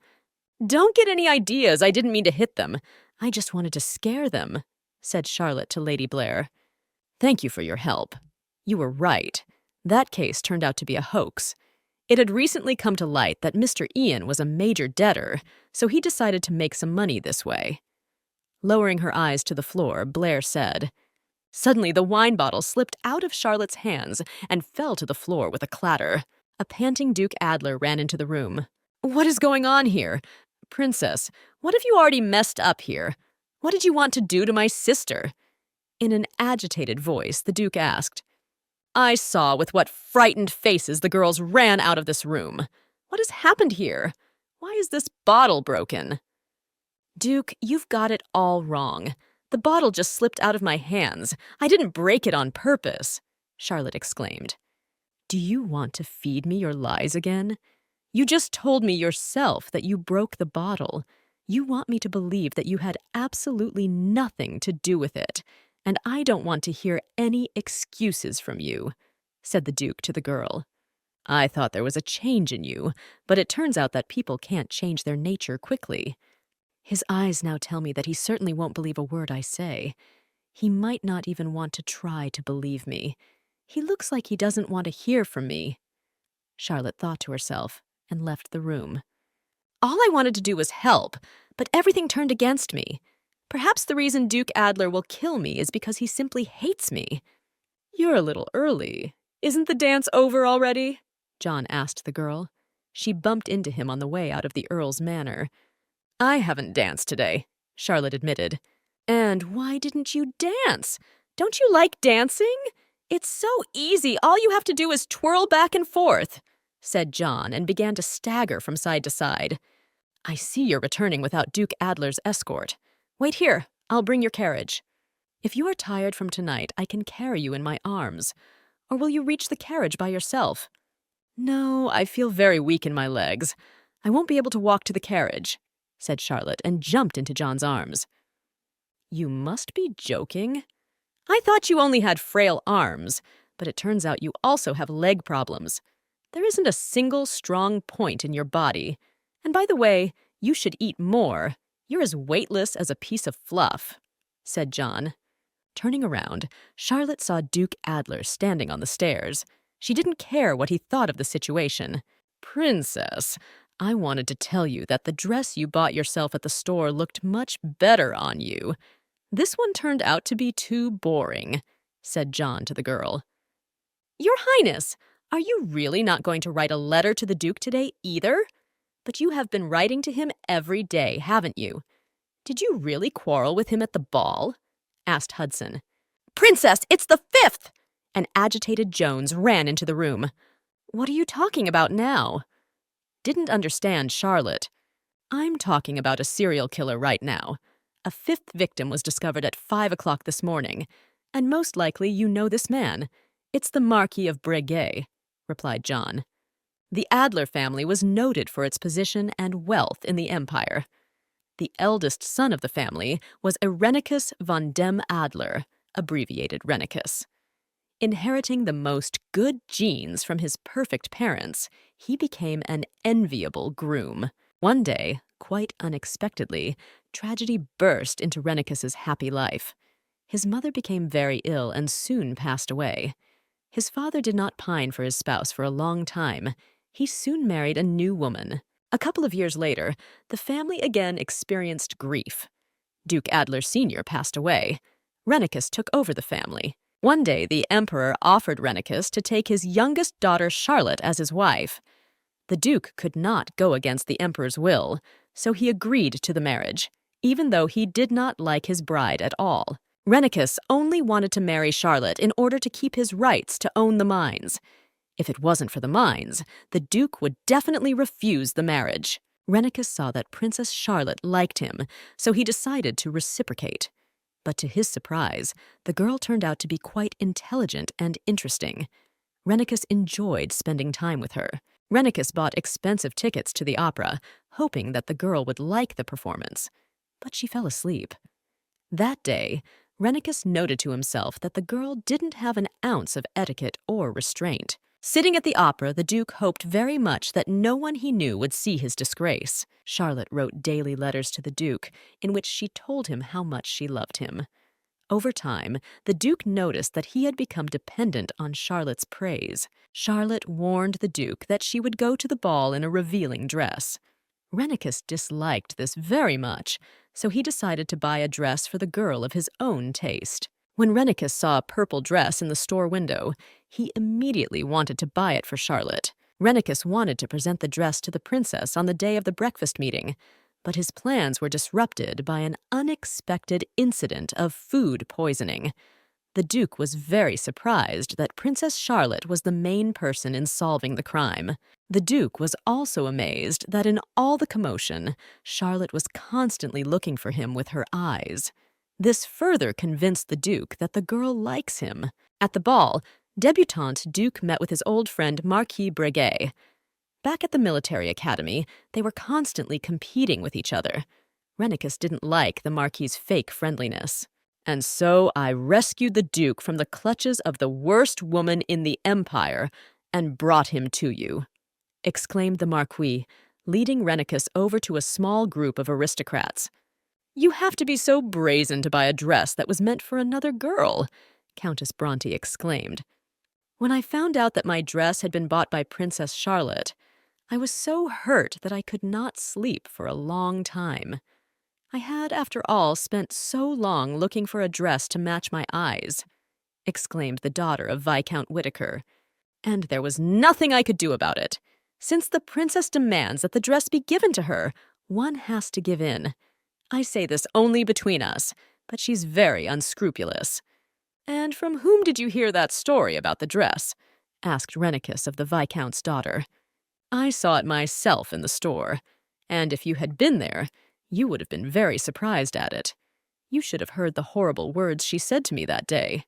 "Don't get any ideas. I didn't mean to hit them. I just wanted to scare them," said Charlotte to Lady Blair. "Thank you for your help. You were right. That case turned out to be a hoax. It had recently come to light that Mr. Ian was a major debtor, so he decided to make some money this way." Lowering her eyes to the floor, Blair said. Suddenly, the wine bottle slipped out of Charlotte's hands and fell to the floor with a clatter. A panting Duke Adler ran into the room. "What is going on here? Princess, what have you already messed up here? What did you want to do to my sister?" In an agitated voice, the Duke asked. "I saw with what frightened faces the girls ran out of this room. What has happened here? Why is this bottle broken?" "Duke, you've got it all wrong. The bottle just slipped out of my hands. I didn't break it on purpose," Charlotte exclaimed. "Do you want to feed me your lies again? You just told me yourself that you broke the bottle. You want me to believe that you had absolutely nothing to do with it, and I don't want to hear any excuses from you," said the Duke to the girl. "I thought there was a change in you, but it turns out that people can't change their nature quickly. His eyes now tell me that he certainly won't believe a word I say. He might not even want to try to believe me. He looks like he doesn't want to hear from me." Charlotte thought to herself and left the room. "All I wanted to do was help, but everything turned against me. Perhaps the reason Duke Adler will kill me is because he simply hates me." "You're a little early. Isn't the dance over already?" John asked the girl. She bumped into him on the way out of the Earl's manor. "I haven't danced today," Charlotte admitted. "And why didn't you dance? Don't you like dancing? It's so easy. All you have to do is twirl back and forth," said John, and began to stagger from side to side. "I see you're returning without Duke Adler's escort. Wait here. I'll bring your carriage. If you are tired from tonight, I can carry you in my arms. Or will you reach the carriage by yourself?" "No, I feel very weak in my legs. I won't be able to walk to the carriage," said Charlotte, and jumped into John's arms. "You must be joking. I thought you only had frail arms, but it turns out you also have leg problems. There isn't a single strong point in your body. And by the way, you should eat more. You're as weightless as a piece of fluff," said John. Turning around, Charlotte saw Duke Adler standing on the stairs. She didn't care what he thought of the situation. "Princess, I wanted to tell you that the dress you bought yourself at the store looked much better on you. This one turned out to be too boring," said John to the girl. "Your Highness, are you really not going to write a letter to the Duke today either? But you have been writing to him every day, haven't you? Did you really quarrel with him at the ball?" asked Hudson. "Princess, it's the 5th!" An agitated Jones ran into the room. "What are you talking about now?" Didn't understand Charlotte. "I'm talking about a serial killer right now. A 5th victim was discovered at 5 o'clock this morning, and most likely you know this man. It's the Marquis of Breguet," replied John. The Adler family was noted for its position and wealth in the empire. The eldest son of the family was Irenicus von dem Adler, abbreviated Rennicus. Inheriting the most good genes from his perfect parents, he became an enviable groom. One day, quite unexpectedly, tragedy burst into Rennicus's happy life. His mother became very ill and soon passed away. His father did not pine for his spouse for a long time. He soon married a new woman. A couple of years later, the family again experienced grief. Duke Adler Sr. passed away. Rennicus took over the family. One day, the emperor offered Rennicus to take his youngest daughter Charlotte as his wife. The duke could not go against the emperor's will, so he agreed to the marriage, even though he did not like his bride at all. Rennicus only wanted to marry Charlotte in order to keep his rights to own the mines. If it wasn't for the mines, the duke would definitely refuse the marriage. Rennicus saw that Princess Charlotte liked him, so he decided to reciprocate. But to his surprise, the girl turned out to be quite intelligent and interesting. Rennicus enjoyed spending time with her. Rennicus bought expensive tickets to the opera, hoping that the girl would like the performance. But she fell asleep. That day, Rennicus noted to himself that the girl didn't have an ounce of etiquette or restraint. Sitting at the opera, the Duke hoped very much that no one he knew would see his disgrace. Charlotte wrote daily letters to the Duke, in which she told him how much she loved him. Over time, the Duke noticed that he had become dependent on Charlotte's praise. Charlotte warned the Duke that she would go to the ball in a revealing dress. Rennicus disliked this very much, so he decided to buy a dress for the girl of his own taste. When Rennicus saw a purple dress in the store window, he immediately wanted to buy it for Charlotte. Rennicus wanted to present the dress to the princess on the day of the breakfast meeting, but his plans were disrupted by an unexpected incident of food poisoning. The Duke was very surprised that Princess Charlotte was the main person in solving the crime. The Duke was also amazed that in all the commotion, Charlotte was constantly looking for him with her eyes. This further convinced the Duke that the girl likes him. At the ball, debutante Duke met with his old friend Marquis Breguet. Back at the military academy, they were constantly competing with each other. Rennicus didn't like the Marquis's fake friendliness. "And so I rescued the Duke from the clutches of the worst woman in the Empire and brought him to you," exclaimed the Marquis, leading Rennicus over to a small group of aristocrats. "You have to be so brazen to buy a dress that was meant for another girl," Countess Bronte exclaimed. "When I found out that my dress had been bought by Princess Charlotte, I was so hurt that I could not sleep for a long time. I had, after all, spent so long looking for a dress to match my eyes," exclaimed the daughter of Viscount Whittaker. "And there was nothing I could do about it. Since the princess demands that the dress be given to her, one has to give in. I say this only between us, but she's very unscrupulous." "And from whom did you hear that story about the dress?" asked Rennicus of the Viscount's daughter. "I saw it myself in the store, and if you had been there, you would have been very surprised at it. You should have heard the horrible words she said to me that day,"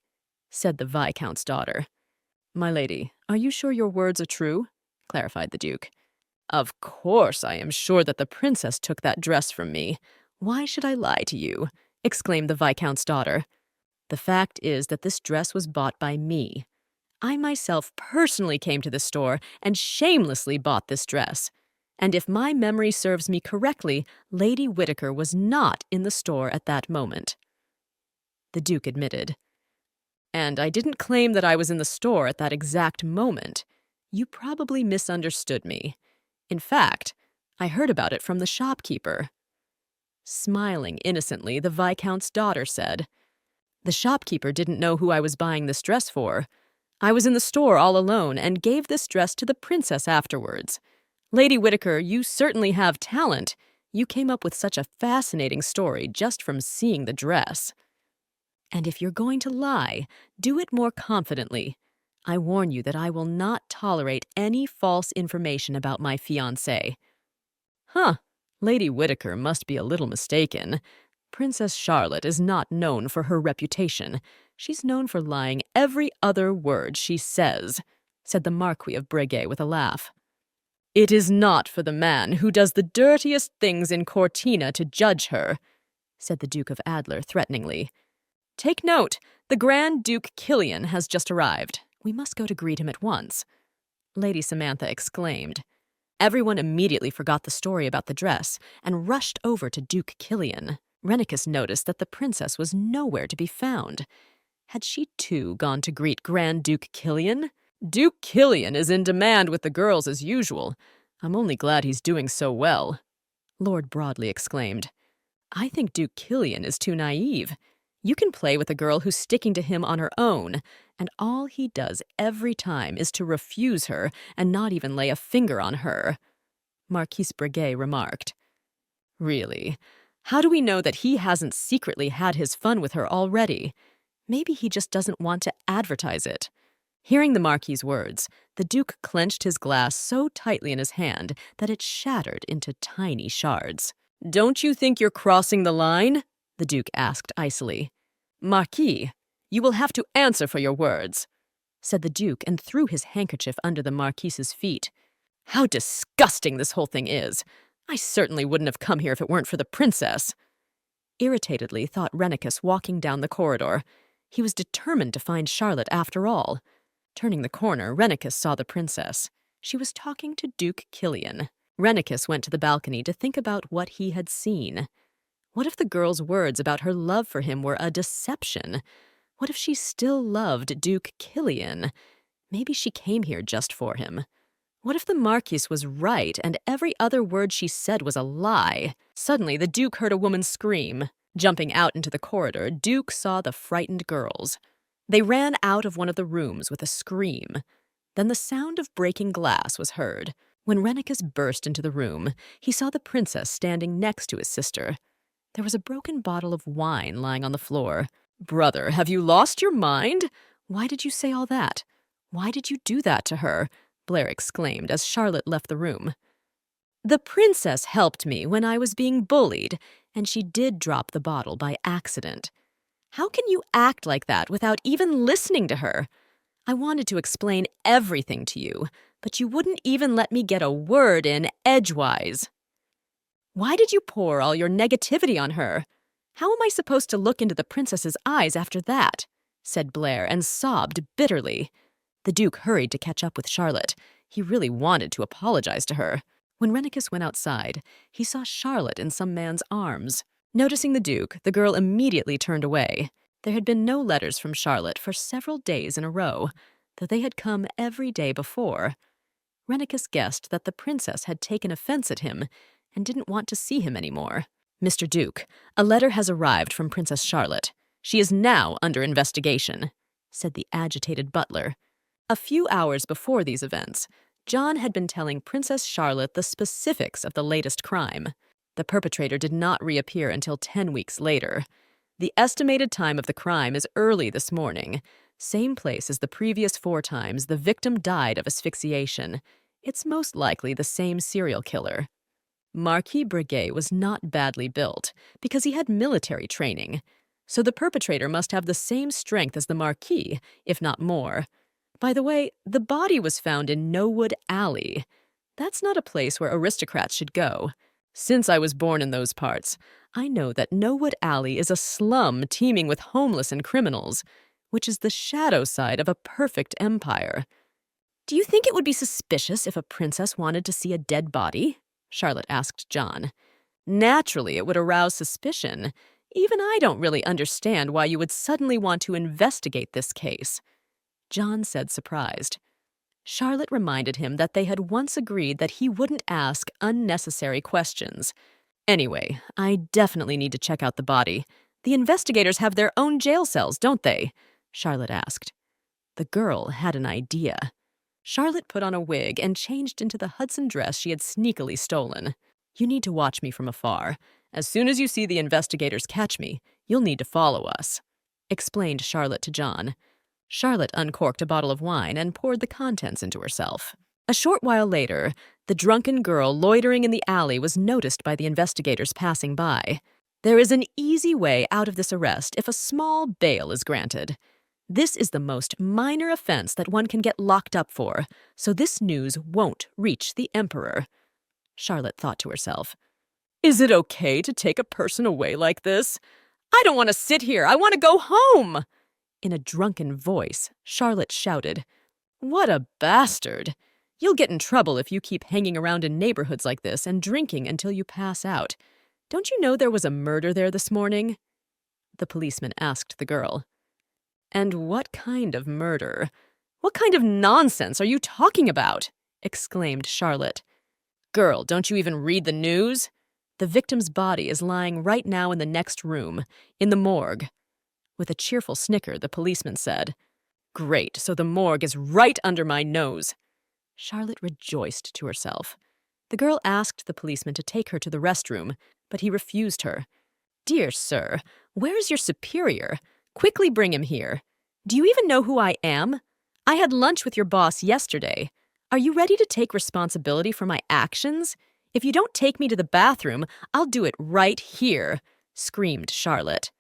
said the Viscount's daughter. "My lady, are you sure your words are true?" clarified the Duke. "Of course I am sure that the princess took that dress from me. Why should I lie to you?" exclaimed the Viscount's daughter. "The fact is that this dress was bought by me. I myself personally came to the store and shamelessly bought this dress. And if my memory serves me correctly, Lady Whittaker was not in the store at that moment." The Duke admitted. "And I didn't claim that I was in the store at that exact moment. You probably misunderstood me. In fact, I heard about it from the shopkeeper." Smiling innocently, the Viscount's daughter said, "The shopkeeper didn't know who I was buying this dress for. I was in the store all alone and gave this dress to the princess afterwards. Lady Whittaker, you certainly have talent. You came up with such a fascinating story just from seeing the dress. And if you're going to lie, do it more confidently. I warn you that I will not tolerate any false information about my fiancé." "Huh, Lady Whittaker must be a little mistaken. Princess Charlotte is not known for her reputation. She's known for lying every other word she says," said the Marquis of Breguet with a laugh. "It is not for the man who does the dirtiest things in Cortina to judge her," said the Duke of Adler threateningly. "Take note, the Grand Duke Killian has just arrived. We must go to greet him at once," Lady Samantha exclaimed. Everyone immediately forgot the story about the dress and rushed over to Duke Killian. Rennicus noticed that the princess was nowhere to be found. Had she too gone to greet Grand Duke Killian? "Duke Killian is in demand with the girls as usual. I'm only glad he's doing so well," Lord Broadley exclaimed. "I think Duke Killian is too naive. You can play with a girl who's sticking to him on her own, and all he does every time is to refuse her and not even lay a finger on her," Marquise Breguet remarked. "Really? How do we know that he hasn't secretly had his fun with her already? Maybe he just doesn't want to advertise it." Hearing the Marquis's words, the Duke clenched his glass so tightly in his hand that it shattered into tiny shards. "Don't you think you're crossing the line?" the Duke asked icily. "Marquis, you will have to answer for your words," said the Duke and threw his handkerchief under the Marquise's feet. "How disgusting this whole thing is! I certainly wouldn't have come here if it weren't for the princess," irritatedly thought Rennicus walking down the corridor. He was determined to find Charlotte after all. Turning the corner, Rennicus saw the princess. She was talking to Duke Killian. Rennicus went to the balcony to think about what he had seen. What if the girl's words about her love for him were a deception? What if she still loved Duke Killian? Maybe she came here just for him. What if the Marquise was right and every other word she said was a lie? Suddenly, the Duke heard a woman scream. Jumping out into the corridor, Duke saw the frightened girls. They ran out of one of the rooms with a scream. Then the sound of breaking glass was heard. When Rennicus burst into the room, he saw the princess standing next to his sister. There was a broken bottle of wine lying on the floor. "Brother, have you lost your mind? Why did you say all that? Why did you do that to her?" Blair exclaimed as Charlotte left the room. "The princess helped me when I was being bullied, and she did drop the bottle by accident. How can you act like that without even listening to her? I wanted to explain everything to you, but you wouldn't even let me get a word in edgewise. Why did you pour all your negativity on her? How am I supposed to look into the princess's eyes after that?" said Blair and sobbed bitterly. The Duke hurried to catch up with Charlotte. He really wanted to apologize to her. When Rennicus went outside, he saw Charlotte in some man's arms. Noticing the Duke, the girl immediately turned away. There had been no letters from Charlotte for several days in a row, though they had come every day before. Rennicus guessed that the princess had taken offense at him and didn't want to see him anymore. "Mr. Duke, a letter has arrived from Princess Charlotte. She is now under investigation," said the agitated butler. A few hours before these events, John had been telling Princess Charlotte the specifics of the latest crime. The perpetrator did not reappear until 10 weeks later. The estimated time of the crime is early this morning. Same place as the previous 4 times the victim died of asphyxiation. It's most likely the same serial killer. Marquis Breguet was not badly built because he had military training, so the perpetrator must have the same strength as the Marquis, if not more. By the way, the body was found in Nowood Alley. That's not a place where aristocrats should go. Since I was born in those parts, I know that Nowood Alley is a slum teeming with homeless and criminals, which is the shadow side of a perfect empire. "Do you think it would be suspicious if a princess wanted to see a dead body?" Charlotte asked John. "Naturally, it would arouse suspicion. Even I don't really understand why you would suddenly want to investigate this case," John said, surprised. Charlotte reminded him that they had once agreed that he wouldn't ask unnecessary questions. "Anyway, I definitely need to check out the body. The investigators have their own jail cells, don't they?" Charlotte asked. The girl had an idea. Charlotte put on a wig and changed into the Hudson dress she had sneakily stolen. "You need to watch me from afar. As soon as you see the investigators catch me, you'll need to follow us," explained Charlotte to John. Charlotte uncorked a bottle of wine and poured the contents into herself. A short while later, the drunken girl loitering in the alley was noticed by the investigators passing by. "There is an easy way out of this arrest if a small bail is granted. This is the most minor offense that one can get locked up for, so this news won't reach the Emperor." Charlotte thought to herself, "Is it okay to take a person away like this? I don't want to sit here. I want to go home." In a drunken voice, Charlotte shouted, "What a bastard! You'll get in trouble if you keep hanging around in neighborhoods like this and drinking until you pass out. Don't you know there was a murder there this morning?" The policeman asked the girl. "And what kind of murder? What kind of nonsense are you talking about?" exclaimed Charlotte. "Girl, don't you even read the news? The victim's body is lying right now in the next room, in the morgue." With a cheerful snicker, the policeman said, "Great, so the morgue is right under my nose." Charlotte rejoiced to herself. The girl asked the policeman to take her to the restroom, but he refused her. "Dear sir, where is your superior? Quickly bring him here. Do you even know who I am? I had lunch with your boss yesterday. Are you ready to take responsibility for my actions? If you don't take me to the bathroom, I'll do it right here," screamed Charlotte.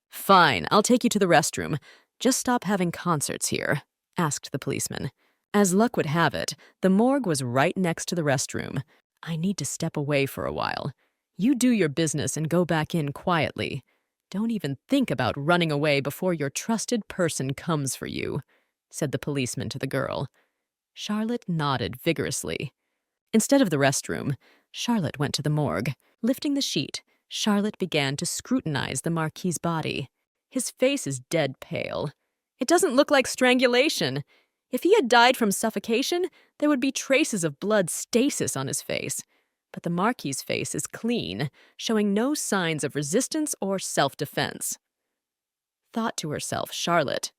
"Fine, I'll take you to the restroom. Just stop having concerts here," asked the policeman. As luck would have it, the morgue was right next to the restroom. "I need to step away for a while. You do your business and go back in quietly. Don't even think about running away before your trusted person comes for you," said the policeman to the girl. Charlotte nodded vigorously. Instead of the restroom, Charlotte went to the morgue. Lifting the sheet, Charlotte began to scrutinize the Marquis's body. His face is dead pale. It doesn't look like strangulation. If he had died from suffocation, there would be traces of blood stasis on his face. But the Marquis's face is clean, showing no signs of resistance or self-defense. Thought to herself, Charlotte,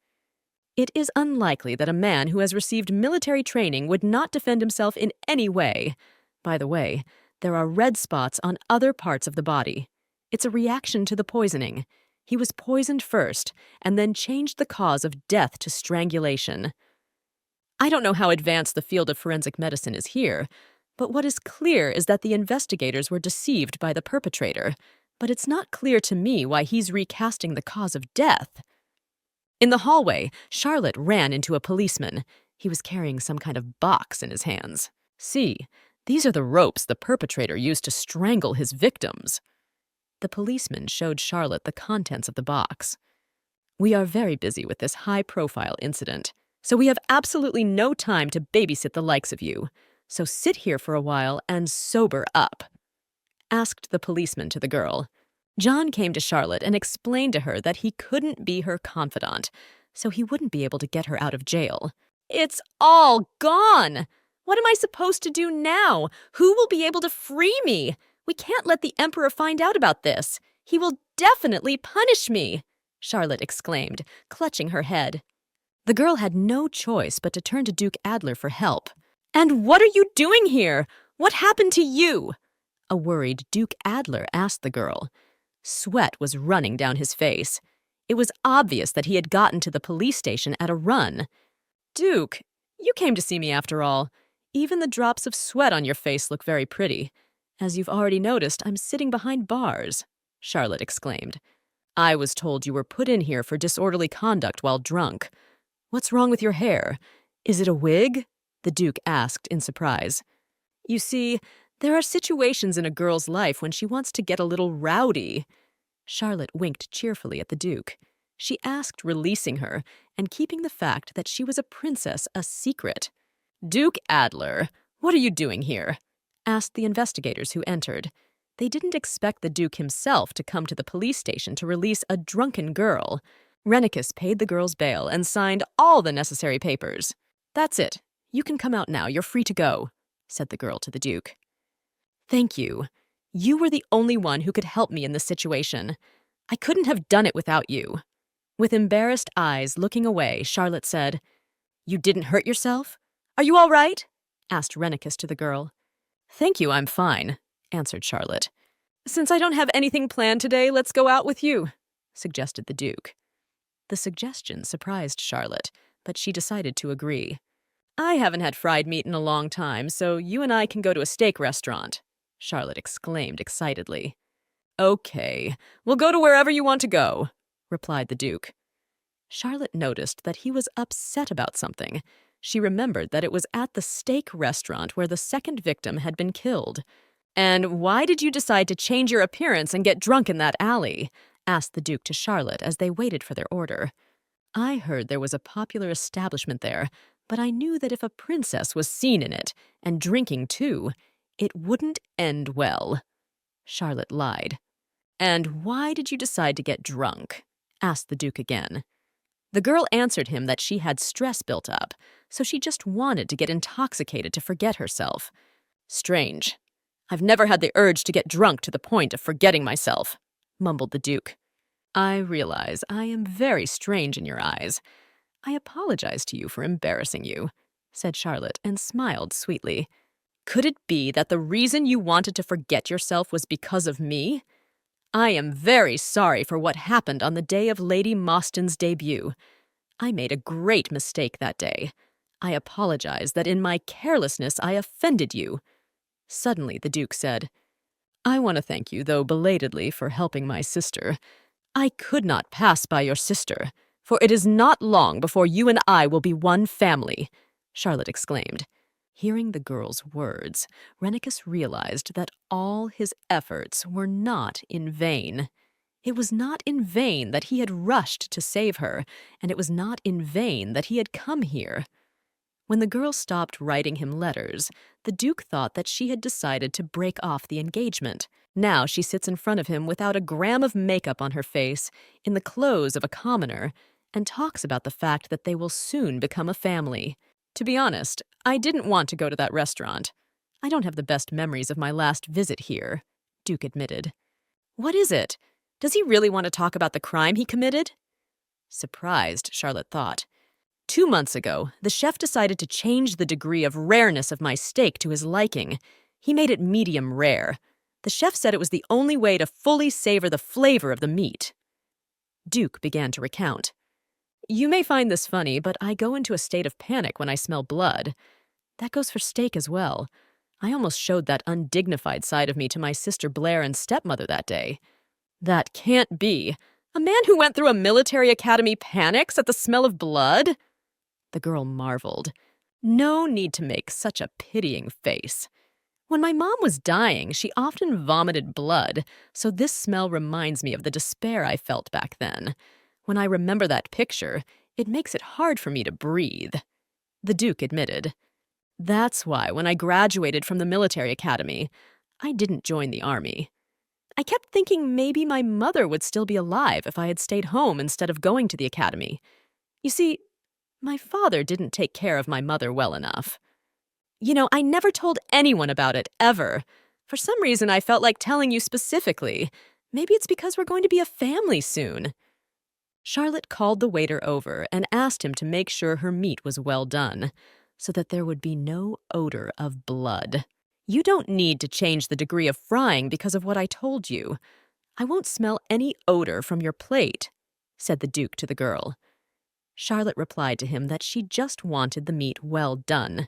it is unlikely that a man who has received military training would not defend himself in any way. By the way, there are red spots on other parts of the body. It's a reaction to the poisoning. He was poisoned first, and then changed the cause of death to strangulation. I don't know how advanced the field of forensic medicine is here, but what is clear is that the investigators were deceived by the perpetrator. But it's not clear to me why he's recasting the cause of death. In the hallway, Charlotte ran into a policeman. He was carrying some kind of box in his hands. See, these are the ropes the perpetrator used to strangle his victims. The policeman showed Charlotte the contents of the box. We are very busy with this high-profile incident, so we have absolutely no time to babysit the likes of you. So sit here for a while and sober up, asked the policeman to the girl. John came to Charlotte and explained to her that he couldn't be her confidant, so he wouldn't be able to get her out of jail. It's all gone! What am I supposed to do now? Who will be able to free me? We can't let the Emperor find out about this. He will definitely punish me, Charlotte exclaimed, clutching her head. The girl had no choice but to turn to Duke Adler for help. And what are you doing here? What happened to you? A worried Duke Adler asked the girl. Sweat was running down his face. It was obvious that he had gotten to the police station at a run. Duke, you came to see me after all. Even the drops of sweat on your face look very pretty. As you've already noticed, I'm sitting behind bars, Charlotte exclaimed. I was told you were put in here for disorderly conduct while drunk. What's wrong with your hair? Is it a wig? The Duke asked in surprise. You see, there are situations in a girl's life when she wants to get a little rowdy. Charlotte winked cheerfully at the Duke. She asked, releasing her, and keeping the fact that she was a princess a secret. Duke Adler, what are you doing here? Asked the investigators who entered. They didn't expect the Duke himself to come to the police station to release a drunken girl. Rennicus paid the girl's bail and signed all the necessary papers. That's it. You can come out now. You're free to go, said the girl to the Duke. Thank you. You were the only one who could help me in this situation. I couldn't have done it without you. With embarrassed eyes looking away, Charlotte said, You didn't hurt yourself? Are you all right? Asked Rennicus to the girl. Thank you, I'm fine, answered Charlotte. Since I don't have anything planned today, let's go out with you, suggested the Duke. The suggestion surprised Charlotte, but she decided to agree. I haven't had fried meat in a long time, so you and I can go to a steak restaurant, Charlotte exclaimed excitedly. Okay, we'll go to wherever you want to go, replied the Duke. Charlotte noticed that he was upset about something. She remembered that it was at the steak restaurant where the second victim had been killed. And why did you decide to change your appearance and get drunk in that alley? Asked the Duke to Charlotte as they waited for their order. I heard there was a popular establishment there, but I knew that if a princess was seen in it, and drinking too, it wouldn't end well. Charlotte lied. And why did you decide to get drunk? Asked the Duke again. The girl answered him that she had stress built up, so she just wanted to get intoxicated to forget herself. Strange. I've never had the urge to get drunk to the point of forgetting myself, mumbled the Duke. I realize I am very strange in your eyes. I apologize to you for embarrassing you, said Charlotte and smiled sweetly. Could it be that the reason you wanted to forget yourself was because of me? I am very sorry for what happened on the day of Lady Mostyn's debut. I made a great mistake that day. I apologize that in my carelessness I offended you. Suddenly the Duke said, I want to thank you, though belatedly, for helping my sister. I could not pass by your sister, for it is not long before you and I will be one family, Charlotte exclaimed. Hearing the girl's words, Rennicus realized that all his efforts were not in vain. It was not in vain that he had rushed to save her, and it was not in vain that he had come here. When the girl stopped writing him letters, the Duke thought that she had decided to break off the engagement. Now she sits in front of him without a gram of makeup on her face, in the clothes of a commoner, and talks about the fact that they will soon become a family. To be honest, I didn't want to go to that restaurant. I don't have the best memories of my last visit here, Duke admitted. What is it? Does he really want to talk about the crime he committed? Surprised, Charlotte thought. 2 months ago, the chef decided to change the degree of rareness of my steak to his liking. He made it medium rare. The chef said it was the only way to fully savor the flavor of the meat. Duke began to recount. You may find this funny, but I go into a state of panic when I smell blood. That goes for steak as well. I almost showed that undignified side of me to my sister Blair and stepmother that day. That can't be. A man who went through a military academy panics at the smell of blood? The girl marveled. No need to make such a pitying face. When my mom was dying, she often vomited blood, so this smell reminds me of the despair I felt back then. When I remember that picture, it makes it hard for me to breathe. The Duke admitted. That's why, when I graduated from the military academy, I didn't join the army. I kept thinking maybe my mother would still be alive if I had stayed home instead of going to the academy. You see, my father didn't take care of my mother well enough. I never told anyone about it, ever. For some reason, I felt like telling you specifically. Maybe it's because we're going to be a family soon. Charlotte called the waiter over and asked him to make sure her meat was well done, so that there would be no odor of blood. You don't need to change the degree of frying because of what I told you. I won't smell any odor from your plate, said the Duke to the girl. Charlotte replied to him that she just wanted the meat well done.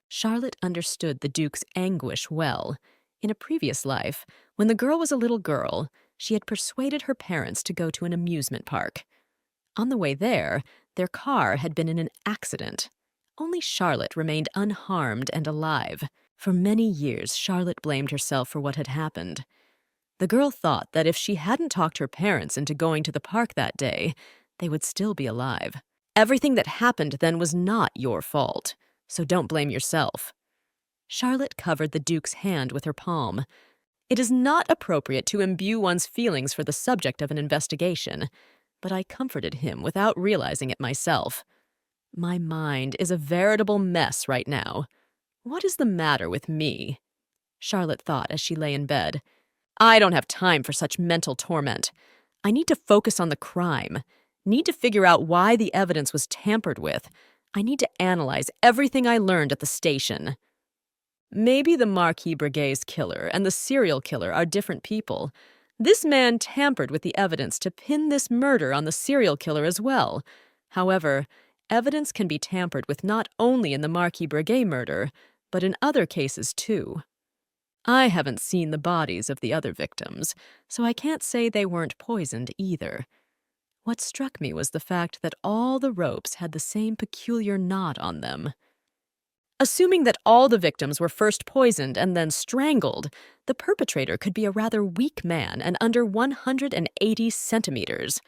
Charlotte understood the Duke's anguish well. In a previous life, when the girl was a little girl, she had persuaded her parents to go to an amusement park. On the way there, their car had been in an accident. Only Charlotte remained unharmed and alive. For many years, Charlotte blamed herself for what had happened. The girl thought that if she hadn't talked her parents into going to the park that day, they would still be alive. Everything that happened then was not your fault, so don't blame yourself. Charlotte covered the Duke's hand with her palm. It is not appropriate to imbue one's feelings for the subject of an investigation, but I comforted him without realizing it myself. My mind is a veritable mess right now. What is the matter with me? Charlotte thought as she lay in bed. I don't have time for such mental torment. I need to focus on the crime. Need to figure out why the evidence was tampered with. I need to analyze everything I learned at the station. Maybe the Marquis Breguet's killer and the serial killer are different people. This man tampered with the evidence to pin this murder on the serial killer as well. However, evidence can be tampered with not only in the Marquis Breguet murder, but in other cases too. I haven't seen the bodies of the other victims, so I can't say they weren't poisoned either. What struck me was the fact that all the ropes had the same peculiar knot on them. Assuming that all the victims were first poisoned and then strangled, the perpetrator could be a rather weak man and under 180 centimeters.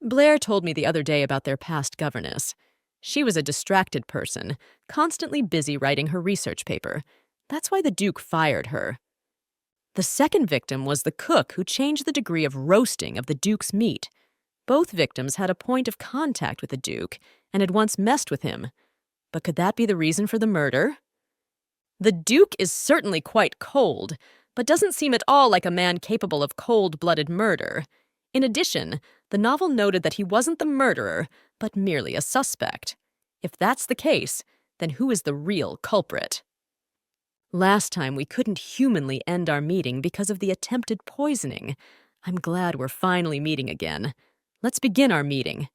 Blair told me the other day about their past governess. She was a distracted person, constantly busy writing her research paper. That's why the Duke fired her. The second victim was the cook who changed the degree of roasting of the Duke's meat. Both victims had a point of contact with the Duke and had once messed with him. But could that be the reason for the murder? The Duke is certainly quite cold, but doesn't seem at all like a man capable of cold-blooded murder. In addition, the novel noted that he wasn't the murderer, but merely a suspect. If that's the case, then who is the real culprit? Last time we couldn't humanly end our meeting because of the attempted poisoning. I'm glad we're finally meeting again. Let's begin our meeting.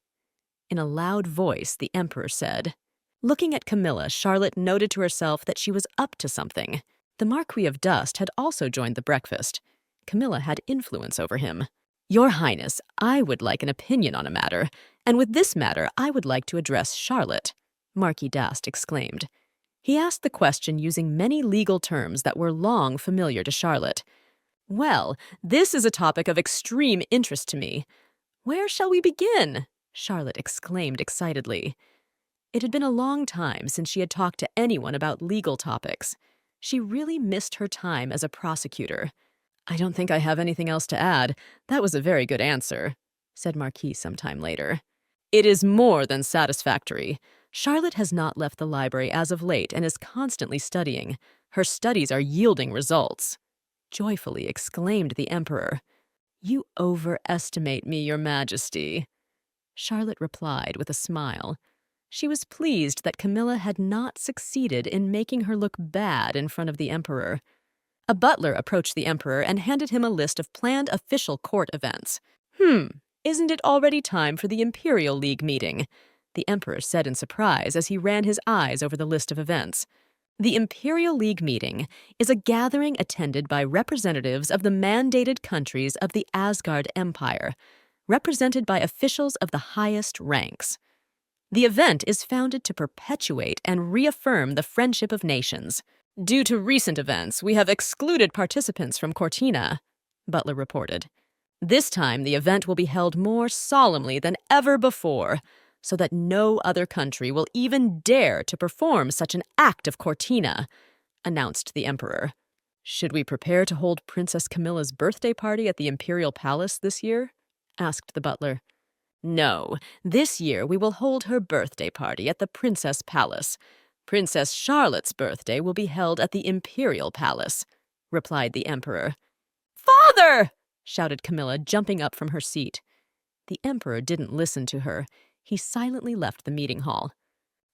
In a loud voice, the Emperor said. Looking at Camilla, Charlotte noted to herself that she was up to something. The Marquis of Dust had also joined the breakfast. Camilla had influence over him. Your Highness, I would like an opinion on a matter, and with this matter I would like to address Charlotte, Marquis Dast exclaimed. He asked the question using many legal terms that were long familiar to Charlotte. Well, this is a topic of extreme interest to me. Where shall we begin? Charlotte exclaimed excitedly. It had been a long time since she had talked to anyone about legal topics. She really missed her time as a prosecutor. "I don't think I have anything else to add. That was a very good answer," said Marquis sometime later. "It is more than satisfactory. Charlotte has not left the library as of late and is constantly studying. Her studies are yielding results," joyfully exclaimed the Emperor. "You overestimate me, Your Majesty," Charlotte replied with a smile. She was pleased that Camilla had not succeeded in making her look bad in front of the Emperor. A butler approached the Emperor and handed him a list of planned official court events. Isn't it already time for the Imperial League meeting?" the Emperor said in surprise as he ran his eyes over the list of events. The Imperial League meeting is a gathering attended by representatives of the mandated countries of the Asgard Empire, represented by officials of the highest ranks. The event is founded to perpetuate and reaffirm the friendship of nations. "Due to recent events, we have excluded participants from Cortina," Butler reported. "This time, the event will be held more solemnly than ever before, so that no other country will even dare to perform such an act of Cortina," announced the Emperor. "Should we prepare to hold Princess Camilla's birthday party at the Imperial Palace this year?" asked the butler. "No, this year we will hold her birthday party at the Princess Palace. Princess Charlotte's birthday will be held at the Imperial Palace," replied the Emperor. "Father!" shouted Camilla, jumping up from her seat. The Emperor didn't listen to her. He silently left the meeting hall.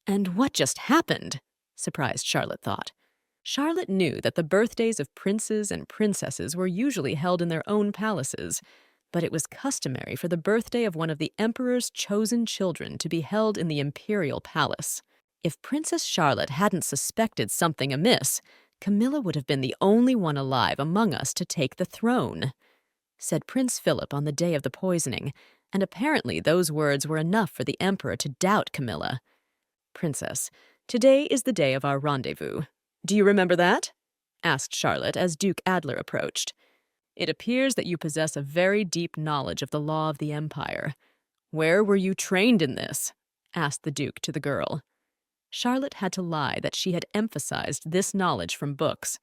And what just happened? Surprised Charlotte thought. Charlotte knew that the birthdays of princes and princesses were usually held in their own palaces, but it was customary for the birthday of one of the Emperor's chosen children to be held in the Imperial Palace. If Princess Charlotte hadn't suspected something amiss, Camilla would have been the only one alive among us to take the throne, said Prince Philip on the day of the poisoning, and apparently those words were enough for the Emperor to doubt Camilla. "Princess, today is the day of our rendezvous. Do you remember that?" asked Charlotte as Duke Adler approached. "It appears that you possess a very deep knowledge of the law of the Empire. Where were you trained in this?" asked the Duke to the girl. Charlotte had to lie that she had emphasized this knowledge from books.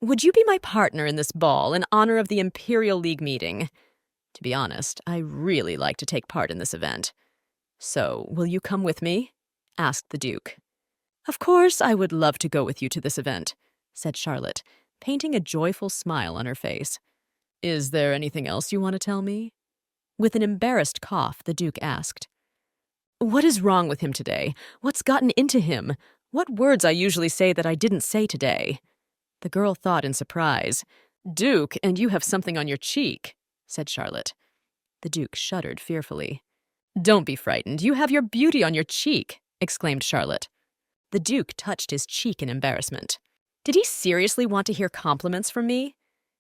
"Would you be my partner in this ball in honor of the Imperial League meeting? To be honest, I really like to take part in this event. So, will you come with me?" asked the Duke. "Of course, I would love to go with you to this event," said Charlotte, painting a joyful smile on her face. "Is there anything else you want to tell me?" With an embarrassed cough, the Duke asked. "What is wrong with him today? What's gotten into him? What words I usually say that I didn't say today?" The girl thought in surprise. "Duke, and you have something on your cheek," said Charlotte. The Duke shuddered fearfully. "Don't be frightened. You have your beauty on your cheek," exclaimed Charlotte. The Duke touched his cheek in embarrassment. Did he seriously want to hear compliments from me?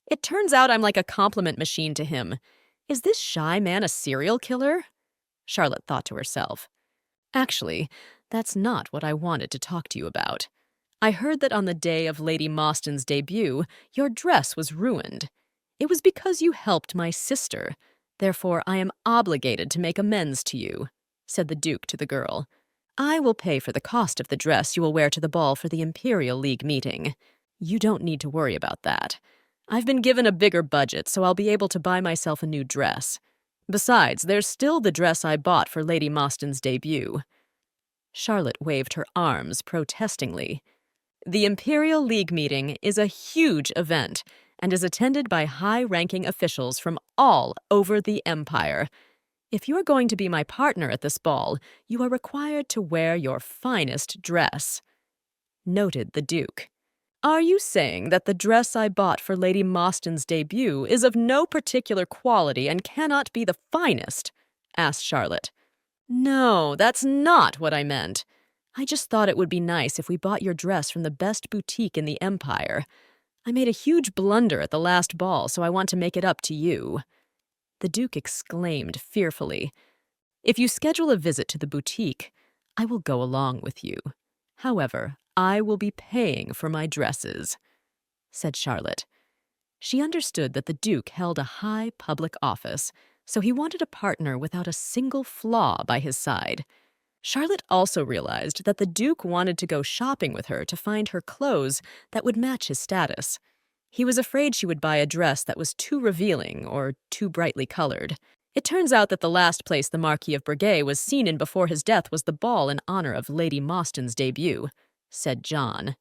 It turns out I'm like a compliment machine to him. Is this shy man a serial killer? Charlotte thought to herself. Actually, that's not what I wanted to talk to you about. I heard that on the day of Lady Mostyn's debut, your dress was ruined. It was because you helped my sister. Therefore, I am obligated to make amends to you, said the Duke to the girl. I will pay for the cost of the dress you will wear to the ball for the Imperial League meeting. You don't need to worry about that. I've been given a bigger budget, so I'll be able to buy myself a new dress. Besides, there's still the dress I bought for Lady Mostyn's debut. Charlotte waved her arms protestingly. The Imperial League meeting is a huge event and is attended by high-ranking officials from all over the Empire. If you are going to be my partner at this ball, you are required to wear your finest dress, noted the Duke. Are you saying that the dress I bought for Lady Mostyn's debut is of no particular quality and cannot be the finest? Asked Charlotte. No, that's not what I meant. I just thought it would be nice if we bought your dress from the best boutique in the Empire. I made a huge blunder at the last ball, so I want to make it up to you. The Duke exclaimed fearfully. If you schedule a visit to the boutique, I will go along with you. However, I will be paying for my dresses, said Charlotte. She understood that the Duke held a high public office, so he wanted a partner without a single flaw by his side. Charlotte also realized that the Duke wanted to go shopping with her to find her clothes that would match his status. He was afraid she would buy a dress that was too revealing or too brightly colored. It turns out that the last place the Marquis of Breguet was seen in before his death was the ball in honor of Lady Mostyn's debut, said John.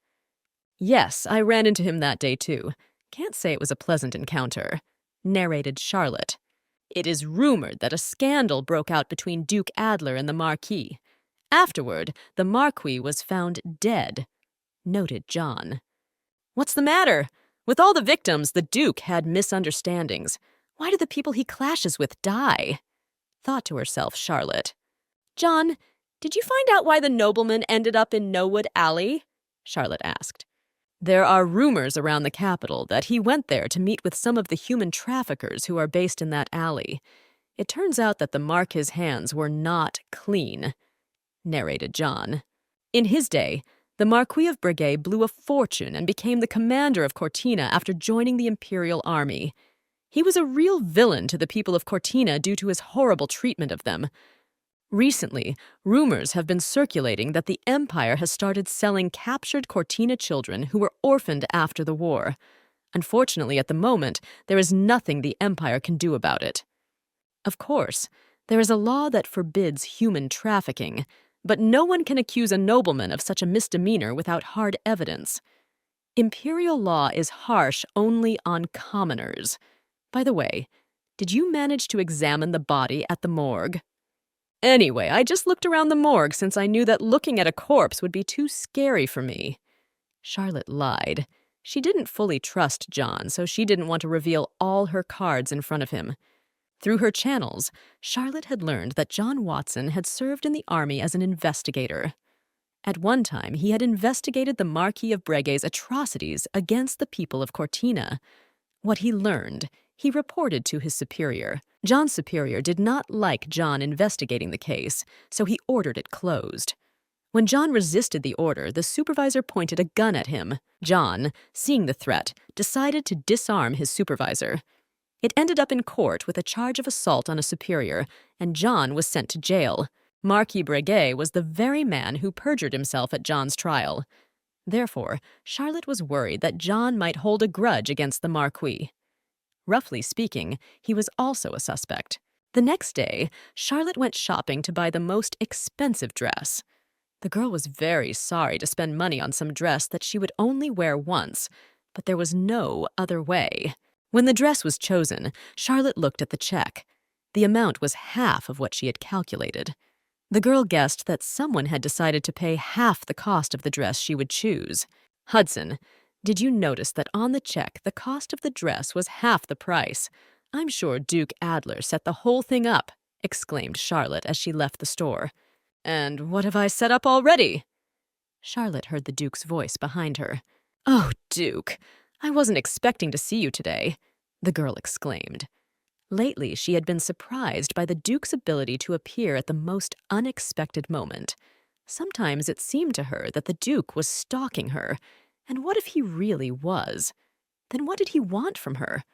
Yes, I ran into him that day too. Can't say it was a pleasant encounter, narrated Charlotte. It is rumored that a scandal broke out between Duke Adler and the Marquis. Afterward, the Marquis was found dead, noted John. What's the matter? With all the victims, the Duke had misunderstandings. Why do the people he clashes with die? Thought to herself Charlotte. John, did you find out why the nobleman ended up in Nowood Alley? Charlotte asked. There are rumors around the capital that he went there to meet with some of the human traffickers who are based in that alley. It turns out that the Marquis's hands were not clean, narrated John. In his day, the Marquis of Breguet blew a fortune and became the commander of Cortina after joining the Imperial Army. He was a real villain to the people of Cortina due to his horrible treatment of them. Recently, rumors have been circulating that the Empire has started selling captured Cortina children who were orphaned after the war. Unfortunately, at the moment, there is nothing the Empire can do about it. Of course, there is a law that forbids human trafficking, but no one can accuse a nobleman of such a misdemeanor without hard evidence. Imperial law is harsh only on commoners. By the way, did you manage to examine the body at the morgue? Anyway, I just looked around the morgue since I knew that looking at a corpse would be too scary for me. Charlotte lied. She didn't fully trust John, so she didn't want to reveal all her cards in front of him. Through her channels, Charlotte had learned that John Watson had served in the army as an investigator. At one time, he had investigated the Marquis of Breguet's atrocities against the people of Cortina. What he learned, he reported to his superior. John's superior did not like John investigating the case, so he ordered it closed. When John resisted the order, the supervisor pointed a gun at him. John, seeing the threat, decided to disarm his supervisor. It ended up in court with a charge of assault on a superior, and John was sent to jail. Marquis Breguet was the very man who perjured himself at John's trial. Therefore, Charlotte was worried that John might hold a grudge against the Marquis. Roughly speaking, he was also a suspect. The next day, Charlotte went shopping to buy the most expensive dress. The girl was very sorry to spend money on some dress that she would only wear once, but there was no other way. When the dress was chosen, Charlotte looked at the check. The amount was half of what she had calculated. The girl guessed that someone had decided to pay half the cost of the dress she would choose. Hudson, did you notice that on the check the cost of the dress was half the price? I'm sure Duke Adler set the whole thing up, exclaimed Charlotte as she left the store. And what have I set up already? Charlotte heard the Duke's voice behind her. Oh, Duke, I wasn't expecting to see you today, the girl exclaimed. Lately, she had been surprised by the Duke's ability to appear at the most unexpected moment. Sometimes it seemed to her that the Duke was stalking her. And what if he really was? Then what did he want from her?